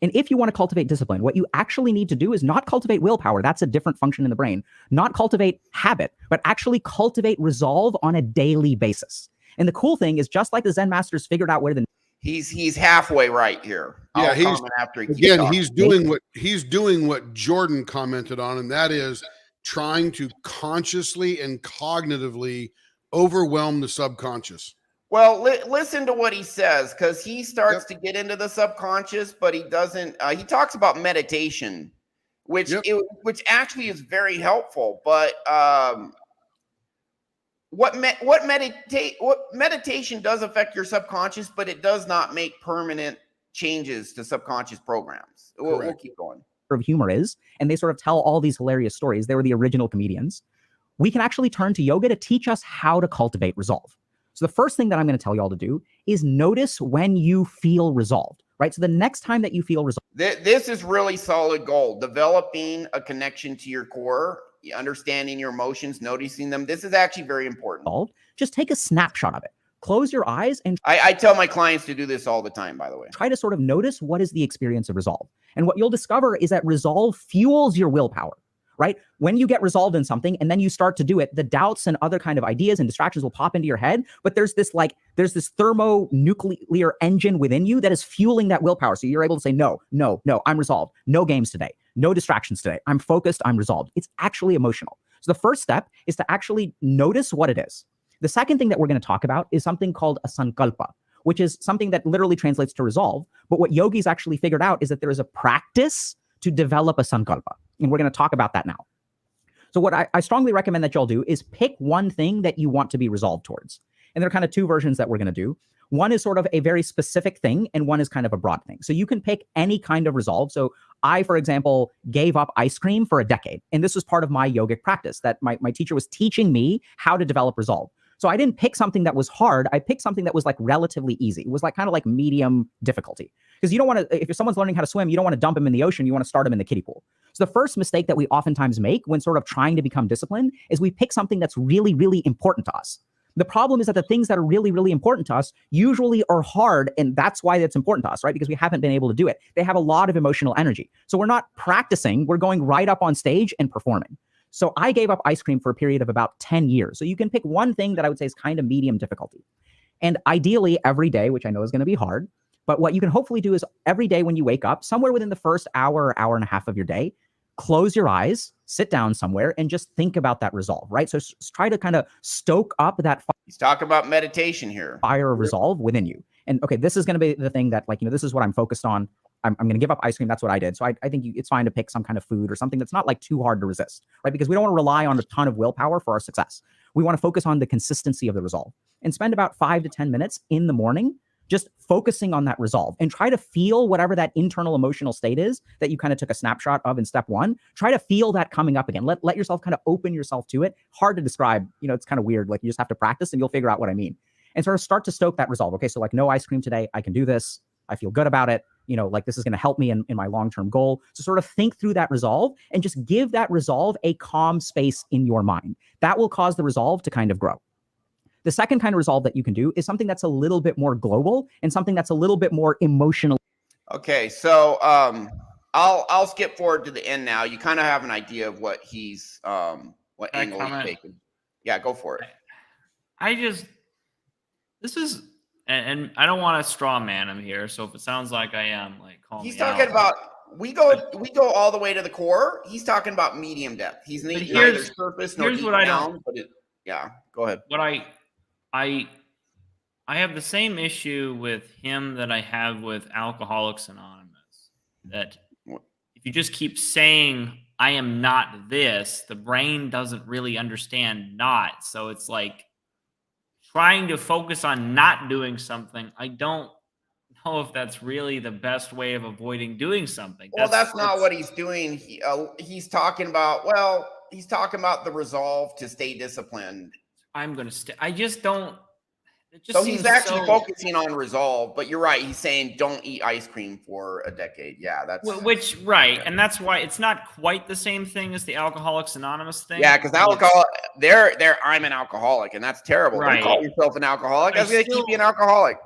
And if you want to cultivate discipline, what you actually need to do is not cultivate willpower. That's a different function in the brain. Not cultivate habit, but actually cultivate resolve on a daily basis. And the cool thing is, just like the Zen masters figured out where the he's halfway right here. Yeah, he's doing what Jordan commented on, and that is trying to consciously and cognitively overwhelm the subconscious. Well, listen to what he says, because he starts to get into the subconscious, but he doesn't. He talks about meditation, which actually is very helpful. But what meditation does affect your subconscious, but it does not make permanent changes to subconscious programs. We'll keep going. Of humor is, and they sort of tell all these hilarious stories. They were the original comedians. We can actually turn to yoga to teach us how to cultivate resolve. So the first thing that I'm going to tell you all to do is notice when you feel resolved, right? So the next time that you feel resolved. This is really solid gold. Developing a connection to your core, understanding your emotions, noticing them. This is actually very important. Just take a snapshot of it. Close your eyes and I tell my clients to do this all the time, by the way. Try to sort of notice what is the experience of resolve. And what you'll discover is that resolve fuels your willpower, right? When you get resolved in something and then you start to do it, the doubts and other kind of ideas and distractions will pop into your head. But there's this thermonuclear engine within you that is fueling that willpower. So you're able to say, no, I'm resolved. No games today. No distractions today. I'm focused. I'm resolved. It's actually emotional. So the first step is to actually notice what it is. The second thing that we're going to talk about is something called a sankalpa, which is something that literally translates to resolve. But what yogis actually figured out is that there is a practice to develop a sankalpa. And we're going to talk about that now. So what I strongly recommend that y'all do is pick one thing that you want to be resolved towards. And there are kind of two versions that we're going to do. One is sort of a very specific thing, and one is kind of a broad thing. So you can pick any kind of resolve. So I, for example, gave up ice cream for a decade. And this was part of my yogic practice, that my teacher was teaching me how to develop resolve. So I didn't pick something that was hard. I picked something that was like relatively easy. It was like kind of like medium difficulty. Because you don't want to, if someone's learning how to swim, you don't want to dump them in the ocean. You want to start them in the kiddie pool. So the first mistake that we oftentimes make when sort of trying to become disciplined is we pick something that's really, really important to us. The problem is that the things that are really, really important to us usually are hard, and that's why it's important to us, right? Because we haven't been able to do it. They have a lot of emotional energy. So we're not practicing. We're going right up on stage and performing. So I gave up ice cream for a period of about 10 years. So you can pick one thing that I would say is kind of medium difficulty. And ideally every day, which I know is going to be hard, but what you can hopefully do is every day when you wake up, somewhere within the first hour or hour and a half of your day, close your eyes, sit down somewhere, and just think about that resolve, right? So try to kind of stoke up that He's talking about meditation here. Fire of resolve within you. And okay, this is going to be the thing that, like, this is what I'm focused on. I'm going to give up ice cream. That's what I did. So I think it's fine to pick some kind of food or something that's not like too hard to resist, right? Because we don't want to rely on a ton of willpower for our success. We want to focus on the consistency of the resolve and spend about 5 to 10 minutes in the morning just focusing on that resolve, and try to feel whatever that internal emotional state is that you kind of took a snapshot of in step one. Try to feel that coming up again. Let yourself kind of open yourself to it. Hard to describe. It's kind of weird. Like, you just have to practice and you'll figure out what I mean. And sort of start to stoke that resolve. Okay, so like, no ice cream today. I can do this. I feel good about it. Like, this is going to help me in my long-term goal. So sort of think through that resolve and just give that resolve a calm space in your mind. That will cause the resolve to kind of grow. The second kind of resolve that you can do is something that's a little bit more global and something that's a little bit more emotional. Okay, so I'll skip forward to the end now. You kind of have an idea of what he's what angle he's taking. Yeah, go for it. This is, and I don't want to straw man him here. So if it sounds like I am, like, call me out. He's talking about we go all the way to the core. He's talking about medium depth. He's neither surface nor deep down. But yeah, go ahead. What I have the same issue with him that I have with Alcoholics Anonymous. That if you just keep saying I am not this, the brain doesn't really understand not. So it's like trying to focus on not doing something. I don't know if that's really the best way of avoiding doing something. Well, that's not what he's doing. He's talking about the resolve to stay disciplined. I'm going to stay. I just don't. So he's actually focusing on resolve, but you're right. He's saying don't eat ice cream for a decade. Yeah, right. And that's why it's not quite the same thing as the Alcoholics Anonymous thing. Yeah, because I'm an alcoholic, and that's terrible. Right. Don't call yourself an alcoholic. That's going to keep you an alcoholic.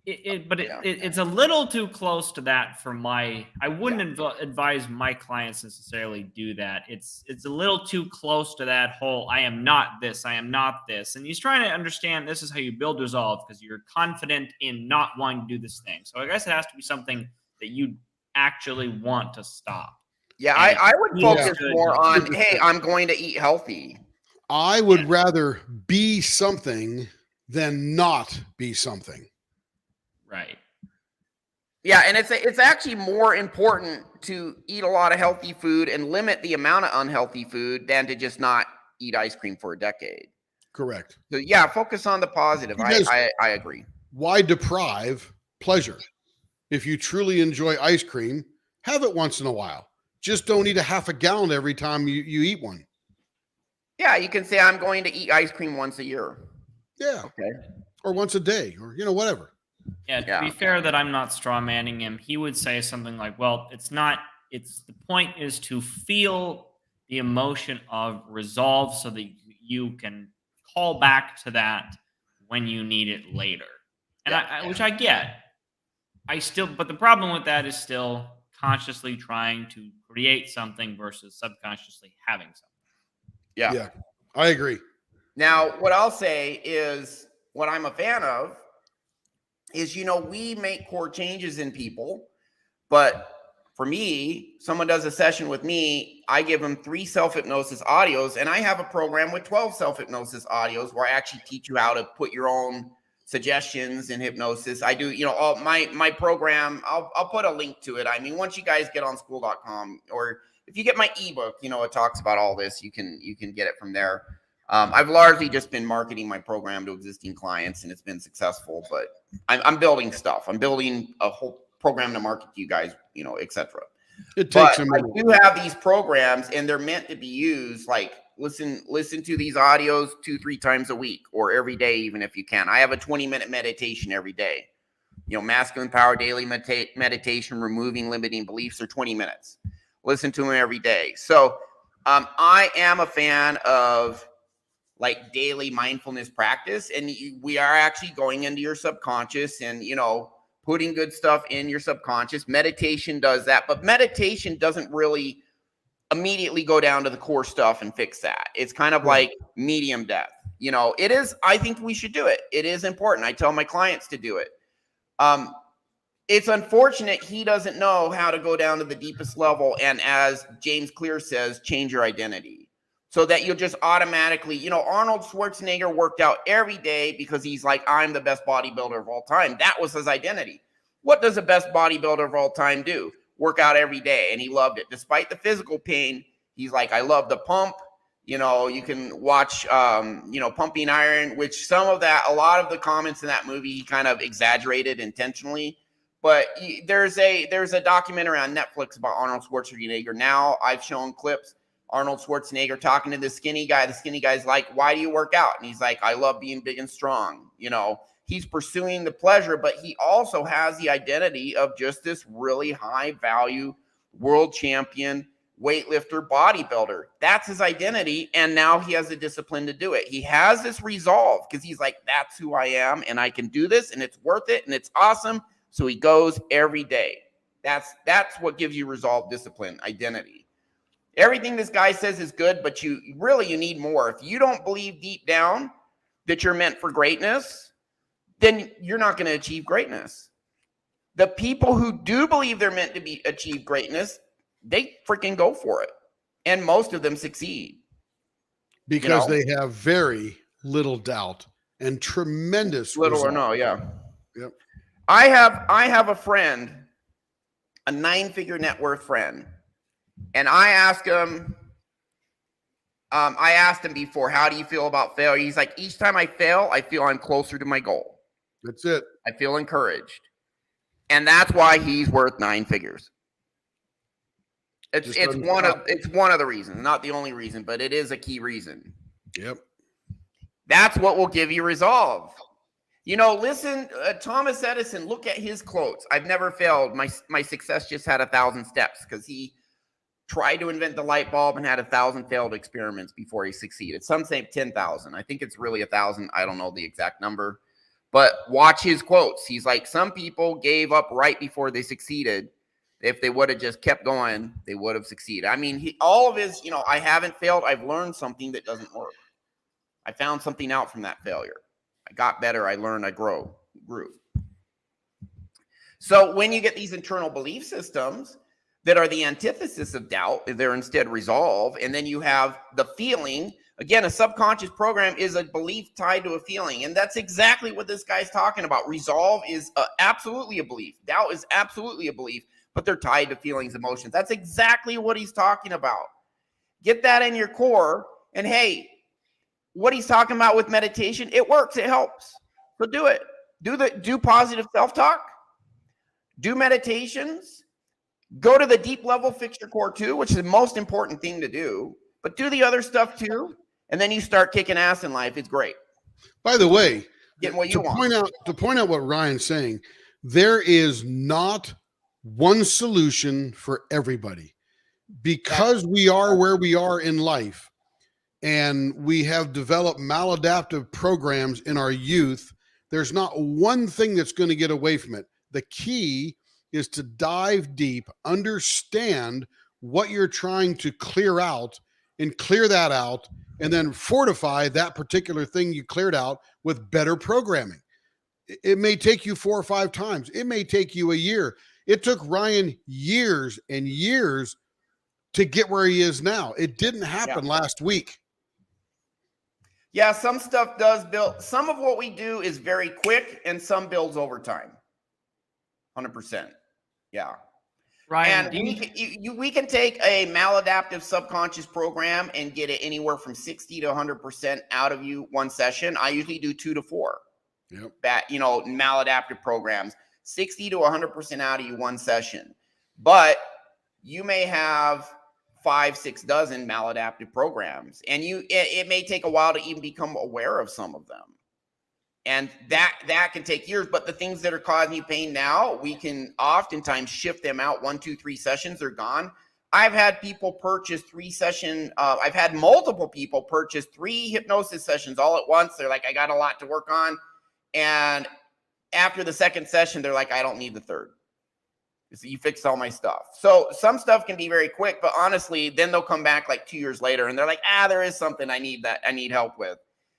It's a little too close to that for I wouldn't advise my clients necessarily do that. It's a little too close to that whole I am not this, I am not this. And he's trying to understand this is how you build resolve because you're confident in not wanting to do this thing. So I guess it has to be something that you actually want to stop. Yeah, I would focus more on, hey, I'm going to eat healthy. I would rather be something than not be something. Right. Yeah, and it's actually more important to eat a lot of healthy food and limit the amount of unhealthy food than to just not eat ice cream for a decade. Correct. So yeah, focus on the positive. Because I agree. why deprive pleasure? If you truly enjoy ice cream, have it once in a while. Just don't eat a half a gallon every time you eat one. Yeah, you can say I'm going to eat ice cream once a year. Yeah. Okay. Or once a day, or whatever. Yeah, to be fair that I'm not straw manning him, he would say something like, well, the point is to feel the emotion of resolve so that you can call back to that when you need it later. And which I get. But the problem with that is still consciously trying to create something versus subconsciously having something. Yeah, I agree. Now, what I'll say is what I'm a fan of is, we make core changes in people, but for me, someone does a session with me, I give them 3 self-hypnosis audios, and I have a program with 12 self-hypnosis audios where I actually teach you how to put your own suggestions in hypnosis. I do, all my program, I'll put a link to it. I mean, once you guys get on school.com, or if you get my ebook, it talks about all this, you can get it from there. I've largely just been marketing my program to existing clients, and it's been successful, but I'm building stuff. I'm building a whole program to market to you guys, etc. It takes I a minute. do have these programs, and they're meant to be used like listen to these audios 2-3 times a week, or every day, even if you can. I have a 20-minute meditation every day. Masculine Power Daily Meditation, removing limiting beliefs, are 20 minutes. Listen to them every day. So I am a fan of like daily mindfulness practice, and we are actually going into your subconscious and putting good stuff in your subconscious. Meditation does that, but meditation doesn't really immediately go down to the core stuff and fix that. It's kind of like medium depth. It is, I think we should do it. It is important. I tell my clients to do it. It's unfortunate he doesn't know how to go down to the deepest level, and as James Clear says, change your identity. So that you'll just automatically, Arnold Schwarzenegger worked out every day because he's like, I'm the best bodybuilder of all time. That was his identity. What does the best bodybuilder of all time do? Work out every day. And he loved it. Despite the physical pain, he's like, I love the pump. You can watch, Pumping Iron, which a lot of the comments in that movie, he kind of exaggerated intentionally. But there's a documentary on Netflix about Arnold Schwarzenegger. Now I've shown clips. Arnold Schwarzenegger talking to the skinny guy. The skinny guy's like, why do you work out? And he's like, I love being big and strong. He's pursuing the pleasure, but he also has the identity of just this really high value world champion weightlifter bodybuilder. That's his identity. And now he has the discipline to do it. He has this resolve because he's like, that's who I am, and I can do this, and it's worth it, and it's awesome. So he goes every day. That's what gives you resolve, discipline, identity. Everything this guy says is good, but you need more. If you don't believe deep down that you're meant for greatness, then you're not going to achieve greatness. The people who do believe they're meant to achieve greatness, they freaking go for it. And most of them succeed. Because they have very little doubt and tremendous little resolve. Or no, yeah. Yep. I have a friend, a 9-figure net worth friend. And I asked him before, how do you feel about failure? He's like, each time I fail, I feel I'm closer to my goal. That's it. I feel encouraged. And that's why he's worth 9 figures. It's one of the reasons, not the only reason, but it is a key reason. Yep. That's what will give you resolve. Listen, Thomas Edison, look at his quotes. I've never failed. My success just had 1,000 steps, because he tried to invent the light bulb and had 1,000 failed experiments before he succeeded. Some say 10,000. I think it's really 1,000. I don't know the exact number, but watch his quotes. He's like, some people gave up right before they succeeded. If they would have just kept going, they would have succeeded. I mean, all of his, I haven't failed. I've learned something that doesn't work. I found something out from that failure. I got better. I learned. I grew. So when you get these internal belief systems that are the antithesis of doubt, they're instead resolve. And then you have the feeling Again, a subconscious program is a belief tied to a feeling. And that's exactly what this guy's talking about. Resolve is absolutely a belief. Doubt is absolutely a belief, but they're tied to feelings, emotions. That's exactly what he's talking about. Get that in your core. And hey, what he's talking about with meditation, it works, it helps. So do it. Do positive self-talk. Do meditations. Go to the deep level, fix your core too, which is the most important thing to do. But do the other stuff too. And then you start kicking ass in life. It's great. By the way, Getting what you want. To point out what Ryan's saying, there is not one solution for everybody. Because we are where we are in life and we have developed maladaptive programs in our youth, there's not one thing that's going to get away from it. The key is to dive deep, understand what you're trying to clear out and clear that out, and then fortify that particular thing you cleared out with better programming. It may take you 4 or 5 times. It may take you a year. It took Ryan years and years to get where he is now. It didn't happen last week. Yeah, some stuff does build. Some of what we do is very quick, and some builds over time. 100%. Yeah. Ryan, And we can take a maladaptive subconscious program and get it anywhere from 60 to 100% out of you one session. I usually do 2 to 4. Yep. Maladaptive programs, 60 to 100% out of you one session. But you may have 5, 6 dozen maladaptive programs, and it may take a while to even become aware of some of them. And that can take years, but the things that are causing you pain now, we can oftentimes shift them out 1, 2, 3 sessions, they're gone. I've had people purchase 3 session. I've had multiple people purchase 3 hypnosis sessions all at once. They're like, I got a lot to work on. And after the second session, they're like, I don't need the third. So you fixed all my stuff. So some stuff can be very quick, but honestly, then they'll come back like 2 years later and they're like, there is something I need help with.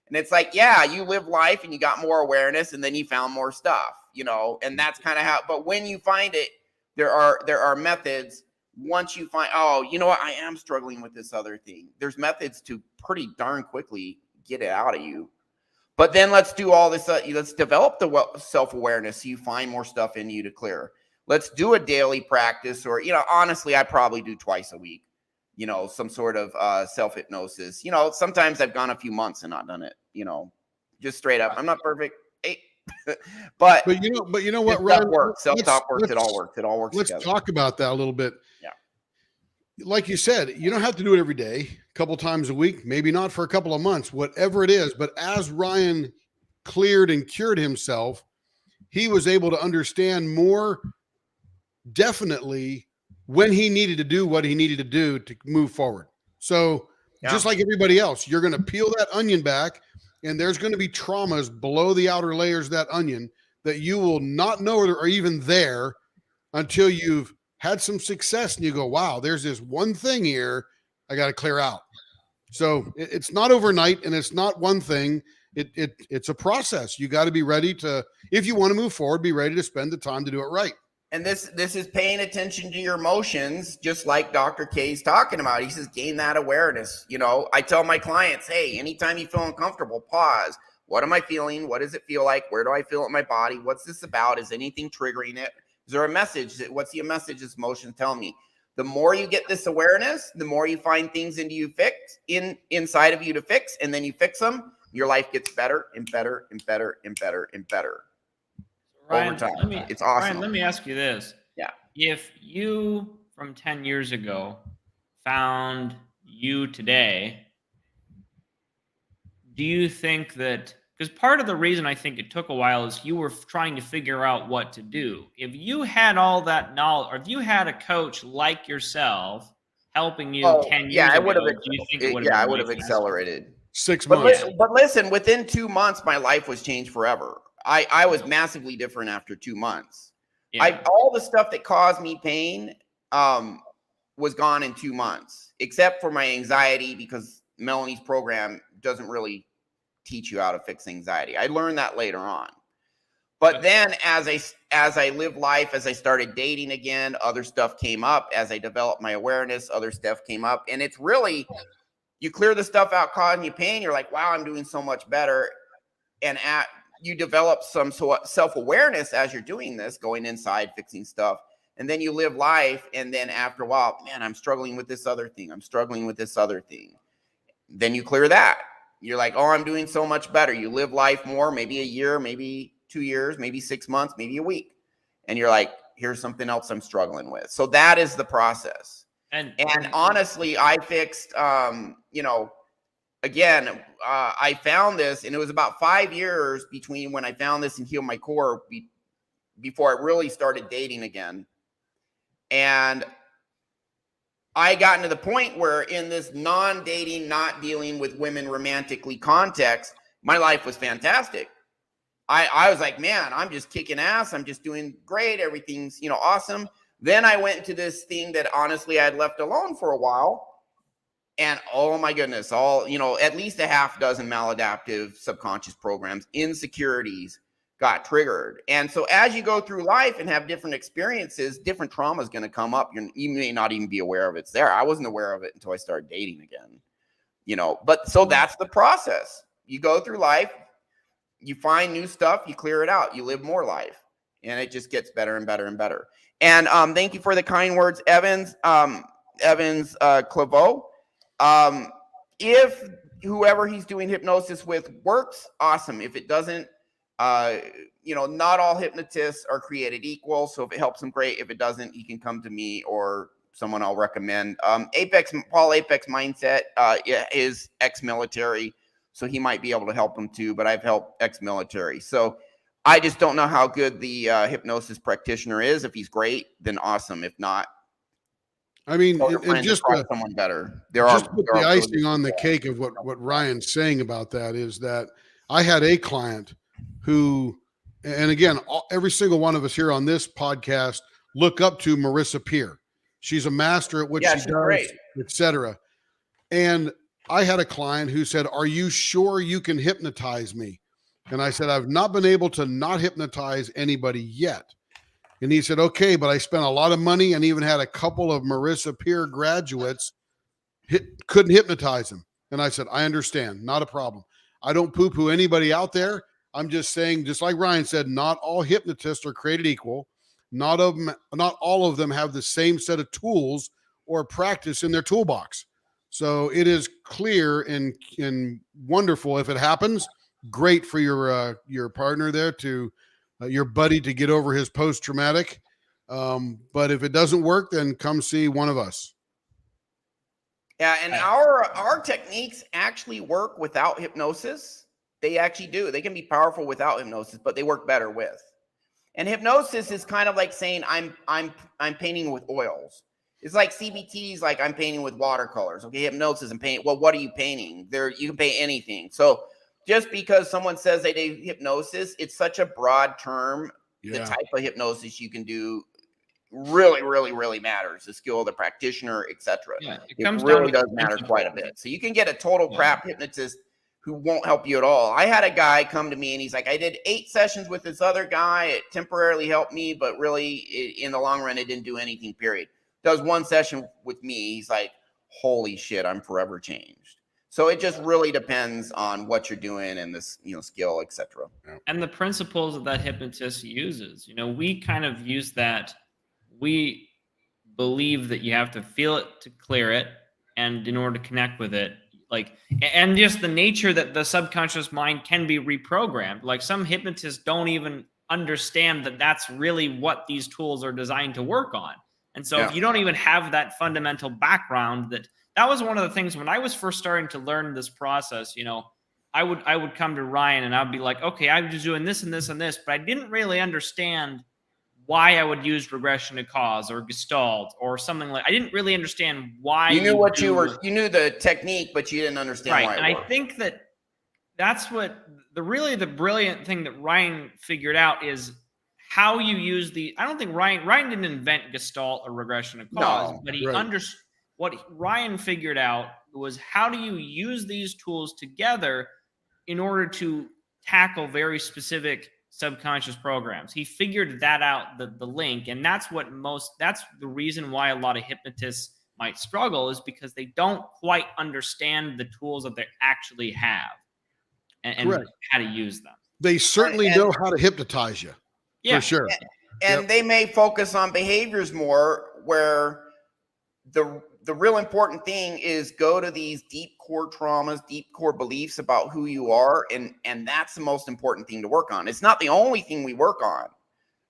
And it's like, yeah, you live life and you got more awareness and then you found more stuff, and that's kind of how, but when you find it, there are methods. Once you find, you know what, I am struggling with this other thing. There's methods to pretty darn quickly get it out of you. But then let's do all this. Let's develop the self-awareness so you find more stuff in you to clear. Let's do a daily practice, or, honestly, I probably do twice a week, some sort of self-hypnosis. Sometimes I've gone a few months and not done it, just straight up. I'm not perfect. But you know what, Ryan? Self-talk works. It all works. It all works Let's together. talk about that a little bit. Yeah. Like you said, you don't have to do it every day, a couple times a week, maybe not for a couple of months, whatever it is. But as Ryan cleared and cured himself, he was able to understand more definitely when he needed to do what he needed to do to move forward. So just like everybody else, you're going to peel that onion back, and there's going to be traumas below the outer layers of that onion that you will not know are even there until you've had some success and you go, wow, there's this one thing here I got to clear out. So it's not overnight, and it's not one thing. It's a process. You got to be ready to, if you want to move forward, be ready to spend the time to do it right. And this is paying attention to your emotions, just like Dr. K's talking about. He says, gain that awareness. I tell my clients, hey, anytime you feel uncomfortable, pause. What am I feeling? What does it feel like? Where do I feel it in my body? What's this about? Is anything triggering it? Is there a message? What's the message this emotion telling me? The more you get this awareness, the more you find things inside of you to fix, and then you fix them, your life gets better and better and better and better and better. Ryan, over time. It's awesome. Ryan, let me ask you this. Yeah. If you from 10 years ago found you today, do you think that, because part of the reason I think it took a while is you were trying to figure out what to do. If you had all that knowledge, or if you had a coach like yourself helping you 10 years ago, do you think it would have I would have accelerated. 6 months. But listen, within 2 months, my life was changed forever. I was massively different after 2 months. Yeah. All the stuff that caused me pain was gone in 2 months, except for my anxiety, because Melanie's program doesn't really teach you how to fix anxiety. I learned that later on. But then as I lived life, as I started dating again, other stuff came up. As I developed my awareness, other stuff came up. And it's really You clear the stuff out causing you pain. You're like, wow, I'm doing so much better. And you develop some sort of self-awareness as you're doing this, going inside, fixing stuff. And then you live life. And then after a while, man, I'm struggling with this other thing. I'm struggling with this other thing. Then you clear that. You're like, oh, I'm doing so much better. You live life more, maybe a year, maybe 2 years, maybe 6 months, maybe a week. And you're like, here's something else I'm struggling with. So that is the process. And honestly, I fixed, again, I found this, and it was about 5 years between when I found this and healed my core before I really started dating again. And I got to the point where in this non-dating, not dealing with women romantically context, my life was fantastic. I was like, man, I'm just kicking ass. I'm just doing great. Everything's, awesome. Then I went into this thing that honestly I'd left alone for a while. And oh my goodness, at least a half dozen maladaptive subconscious programs, insecurities got triggered. And so as you go through life and have different experiences, different trauma is going to come up. You may not even be aware of it's there. I wasn't aware of it until I started dating again, but so that's the process. You go through life, you find new stuff, you clear it out, you live more life, and it just gets better and better and better. And thank you for the kind words, Evans Claveau. If whoever he's doing hypnosis with works, awesome. If it doesn't, not all hypnotists are created equal. So if it helps him, great. If it doesn't, he can come to me or someone I'll recommend. Paul Apex Mindset is ex-military, so he might be able to help him too, but I've helped ex-military. So I just don't know how good the hypnosis practitioner is. If he's great, then awesome. If not, I mean, and just someone better. The icing on the cake of what Ryan's saying about that is that I had a client who, and again, every single one of us here on this podcast look up to Marissa Peer. She's a master at what she does, etc. And I had a client who said, "Are you sure you can hypnotize me?" And I said, "I've not been able to not hypnotize anybody yet." And he said, "Okay, but I spent a lot of money and even had a couple of Marissa Peer graduates couldn't hypnotize him." And I said, "I understand, not a problem. I don't poo-poo anybody out there. I'm just saying, just like Ryan said, not all hypnotists are created equal. Not all of them have the same set of tools or practice in their toolbox. So it is clear and wonderful if it happens. Great for your partner there to your buddy to get over his post-traumatic. But if it doesn't work, then come see one of us." Yeah, and our techniques actually work without hypnosis. They actually do. They can be powerful without hypnosis, but they work better with. And hypnosis is kind of like saying I'm painting with oils. It's like CBT's like I'm painting with watercolors. Okay, hypnosis and paint. Well, what are you painting? You can paint anything. So just because someone says they do hypnosis, it's such a broad term. Yeah. The type of hypnosis you can do really, really, really matters. The skill of the practitioner, etc. Yeah, it really does matter quite a bit. So you can get a total crap hypnotist who won't help you at all. I had a guy come to me and he's like, I did 8 sessions with this other guy. It temporarily helped me, but really in the long run, it didn't do anything, period. Does 1 session with me. He's like, holy shit, I'm forever changed. So it just really depends on what you're doing and this, skill, etc. And the principles that hypnotist uses, we kind of use that. We believe that you have to feel it to clear it. And in order to connect with it, and just the nature that the subconscious mind can be reprogrammed. Like some hypnotists don't even understand that that's really what these tools are designed to work on. And so if you don't even have that fundamental background, that was one of the things when I was first starting to learn this process, I would come to Ryan and I'd be like, okay, I'm just doing this and this and this, but I didn't really understand why I would use regression to cause or Gestalt or something like. I didn't really understand why. You knew you knew the technique, but you didn't understand why. And I think that's what the brilliant thing that Ryan figured out is how you use I don't think Ryan didn't invent Gestalt or regression to cause, but he understood. What Ryan figured out was how do you use these tools together in order to tackle very specific subconscious programs. He figured that out, the link, and that's the reason why a lot of hypnotists might struggle is because they don't quite understand the tools that they actually have and how to use them. They certainly know how to hypnotize you. Yeah. For sure. And they may focus on behaviors more, where the real important thing is go to these deep core traumas, deep core beliefs about who you are. And that's the most important thing to work on. It's not the only thing we work on,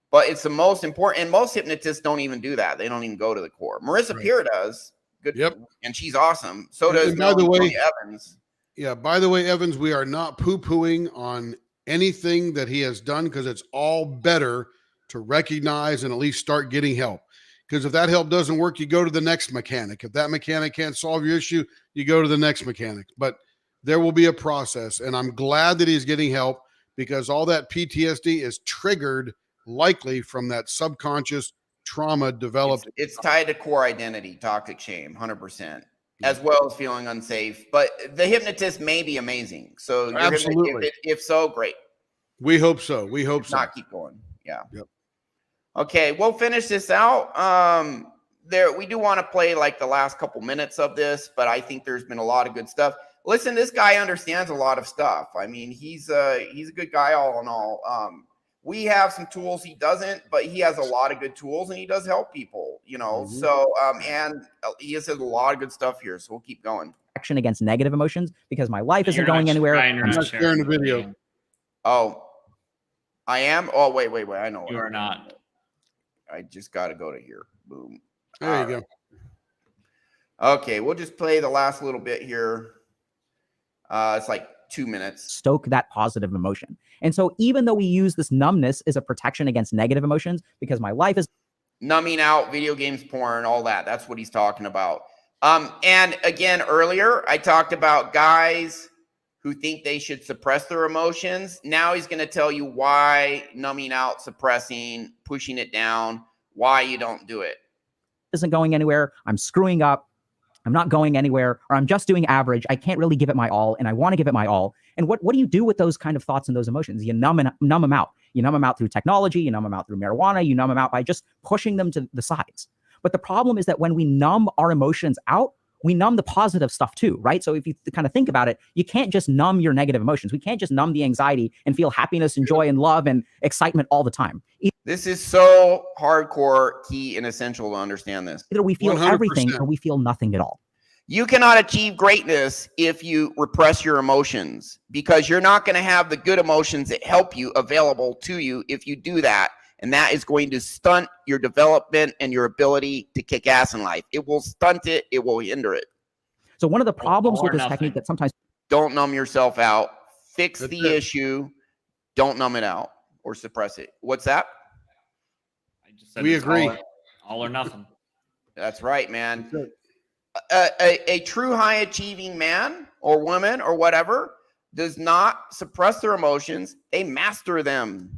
but it's the most important. And most hypnotists don't even do that. They don't even go to the core. Marissa Peer does. Good. Yep. And she's awesome. So does by the way, Evans. Yeah. By the way, Evans, we are not poo-pooing on anything that he has done, because it's all better to recognize and at least start getting help. Because if that help doesn't work, you go to the next mechanic. If that mechanic can't solve your issue, you go to the next mechanic. But there will be a process. And I'm glad that he's getting help, because all that PTSD is triggered likely from that subconscious trauma developed. It's tied to core identity, toxic shame, 100%, as well as feeling unsafe. But the hypnotist may be amazing. So Absolutely. If so, great. We hope so. We hope If so. not, keep going. Yeah. Yep. Okay, we'll finish this out. We do want to play like the last couple minutes of this, but I think there's been a lot of good stuff. Listen, this guy understands a lot of stuff. I mean, he's a good guy all in all. We have some tools he doesn't, but he has a lot of good tools, and he does help people, you know. Mm-hmm. So and he has a lot of good stuff here. So we'll keep going. Action against negative emotions because my life isn't You're going not anywhere. trying, you're I'm not not sharing the video. Oh, I am. Oh, wait. I know. You are not. I just got to go to here. Boom. There you go. Okay, we'll just play the last little bit here. It's like 2 minutes. Stoke that positive emotion. And so even though we use this numbness as a protection against negative emotions, because my life is Numbing out, video games, porn, all that. That's what he's talking about. And again, earlier, I talked about guys who think they should suppress their emotions. Now he's going to tell you why numbing out, suppressing, pushing it down, why you don't do it. isn't going anywhere. I'm screwing up. I'm not going anywhere, or I'm just doing average. I can't really give it my all, and I want to give it my all. And what do you do with those kind of thoughts and those emotions? You numb them out. You numb them out through technology. You numb them out through marijuana. You numb them out by just pushing them to the sides. But the problem is that when we numb our emotions out, we numb the positive stuff too, right? So if you kind of think about it, you can't just numb your negative emotions. We can't just numb the anxiety and feel happiness and joy and love and excitement all the time. This is so hardcore, key, and essential to understand this. Either we feel 100%. everything or we feel nothing at all. You cannot achieve greatness if you repress your emotions, because you're not going to have the good emotions that help you available to you if you do that. And that is going to stunt your development and your ability to kick ass in life. It will stunt it. It will hinder it. So one of the problems with this nothing. technique that sometimes Don't numb yourself out. Fix That's the it. issue. Don't numb it out or suppress it. What's that? I just said We it's agree. all or nothing. That's right, man. That's it. A true high achieving man or woman or whatever does not suppress their emotions. They master them.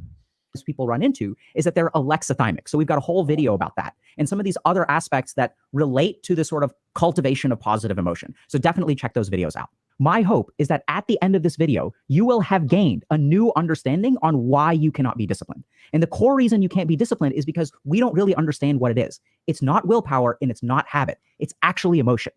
people run into is that they're alexithymic. So we've got a whole video about that and some of these other aspects that relate to the sort of cultivation of positive emotion. So definitely check those videos out. My hope is that at the end of this video, you will have gained a new understanding on why you cannot be disciplined. And the core reason you can't be disciplined is because we don't really understand what it is. It's not willpower and it's not habit. It's actually emotion.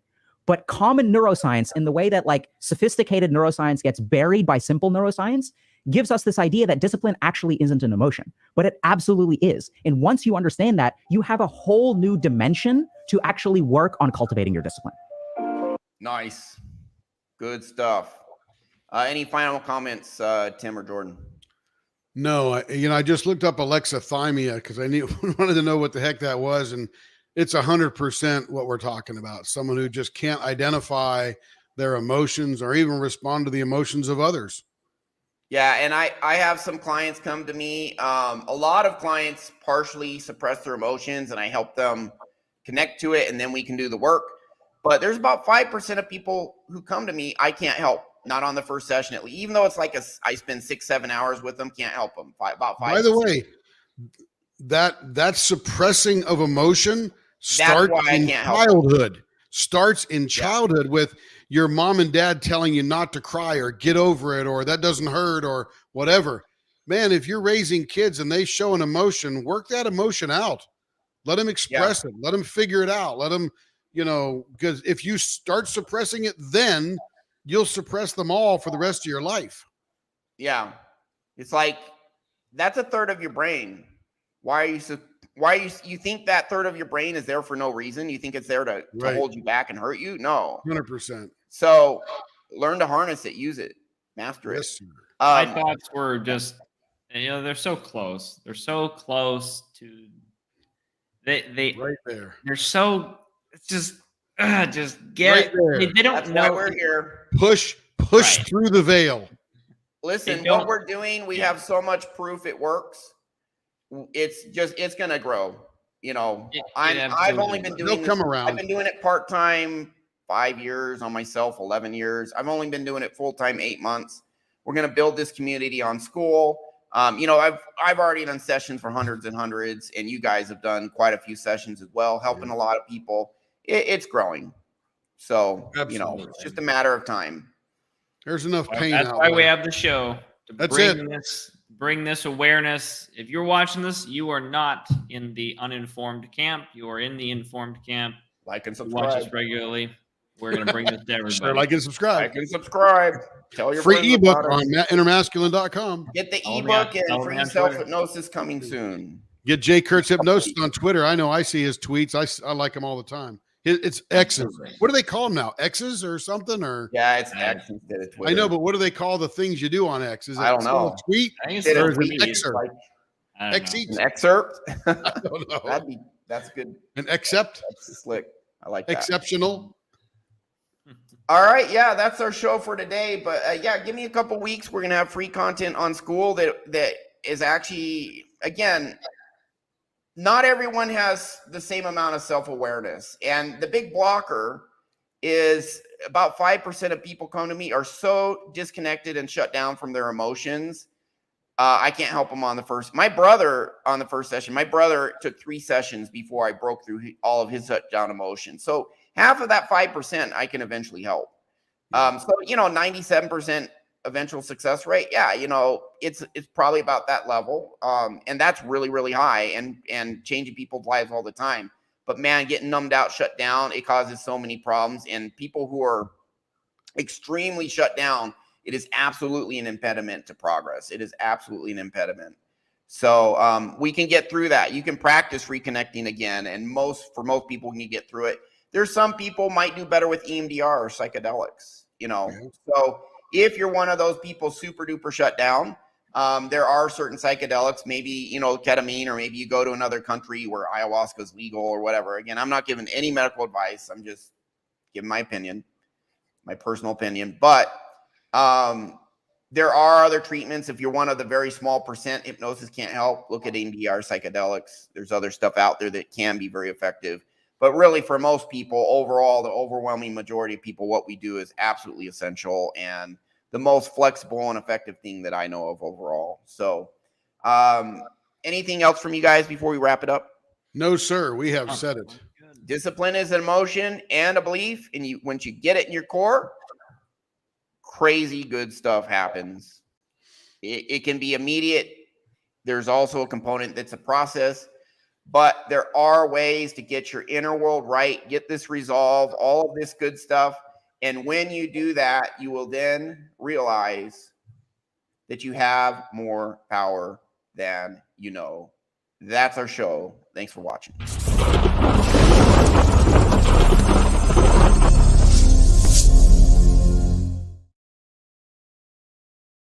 But common neuroscience, in the way that like sophisticated neuroscience gets buried by simple neuroscience, gives us this idea that discipline actually isn't an emotion, but it absolutely is. And once you understand that, you have a whole new dimension to actually work on cultivating your discipline. Nice. Good stuff. Any final comments, Tim or Jordan? No, I just looked up alexithymia because I wanted to know what the heck that was. And it's 100% what we're talking about. Someone who just can't identify their emotions or even respond to the emotions of others. Yeah, and I have some clients come to me. A lot of clients partially suppress their emotions, and I help them connect to it, and then we can do the work. But there's about 5% of people who come to me I can't help, not on the first session at least. Even though it's like I spend 6-7 hours with them, can't help them. About 5%. By the way, that suppressing of emotion starts in childhood. Starts in childhood with your mom and dad telling you not to cry or get over it or that doesn't hurt or whatever. Man, if you're raising kids and they show an emotion, work that emotion out. Let them express it. Let them figure it out. Let them you know, because if you start suppressing it, then you'll suppress them all for the rest of your life. Yeah. It's like, that's a third of your brain. Why are you think that third of your brain is there for no reason? You think it's there to Right. hold you back and hurt you? No. 100%. So learn to harness it, use it, master it. Yes, sir. My thoughts were just, you know, they're so close. They're so close to they Right there. they're so, it's just get Right there. they don't That's know. why we're here. Push Right. through the veil. Listen, They don't- what we're doing, we have so much proof it works. It's gonna grow. You know, I've only been doing They'll come this, around. I've been doing it part-time 5 years, on myself 11 years. I've only been doing it full-time 8 months. We're gonna build this community on school. You know, I've already done sessions for hundreds and hundreds, and you guys have done quite a few sessions as well, helping a lot of people. It's growing. So, you know, Absolutely. it's just a matter of time. There's enough pain That's out why we there. have the show to That's bring this awareness. If you're watching this, you are not in the uninformed camp. You are in the informed camp. Like and You watch us subscribe. regularly. We're going to bring this to everybody. Sure, like and subscribe. Like and subscribe. Tell your Free friends ebook about on us. intermasculine.com. Get the Follow me on- ebook and follow me free on Twitter. self-hypnosis coming soon. Get Jay Kurtz Hypnosis on Twitter. I know I see his tweets. I like him all the time. It's X's. What do they call them now? X's or something? Or Yeah, it's X instead of Twitter. I know, but what do they call the things you do on X? Is it I don't still a know. tweet? I think it's Did still Or is it tweet. excerpt? Like I don't know. X-eat? an excerpt. I don't know. That's good. An accept? That's slick. I like that. Exceptional? All right, yeah, that's our show for today. But yeah, give me a couple weeks. We're gonna have free content on school that is actually, again, not everyone has the same amount of self-awareness, and the big blocker is about 5% of people come to me are so disconnected and shut down from their emotions. I can't help them on the first. My brother on the first session. My brother took 3 sessions before I broke through all of his shut down emotions. So half of that 5% I can eventually help. So, you know, 97% eventual success rate. Yeah, you know, it's probably about that level. And that's really, really high and changing people's lives all the time. But man, getting numbed out, shut down, it causes so many problems. And people who are extremely shut down, it is absolutely an impediment to progress. It is absolutely an impediment. So we can get through that. You can practice reconnecting again. And for most people, when you get through it, there's some people might do better with EMDR or psychedelics, you know. Yeah. So if you're one of those people super duper shut down, there are certain psychedelics, maybe, you know, ketamine, or maybe you go to another country where ayahuasca is legal or whatever. Again, I'm not giving any medical advice. I'm just giving my opinion, my personal opinion. But there are other treatments. If you're one of the very small percent hypnosis can't help, look at EMDR psychedelics. There's other stuff out there that can be very effective. But really, for most people, overall, the overwhelming majority of people, what we do is absolutely essential and the most flexible and effective thing that I know of overall. So anything else from you guys before we wrap it up? No, sir. We have said it. Discipline is an emotion and a belief. And once you get it in your core, crazy good stuff happens. It can be immediate. There's also a component that's a process. But there are ways to get your inner world right, get this resolved, all of this good stuff. And when you do that, you will then realize that you have more power than you know. That's our show. Thanks for watching.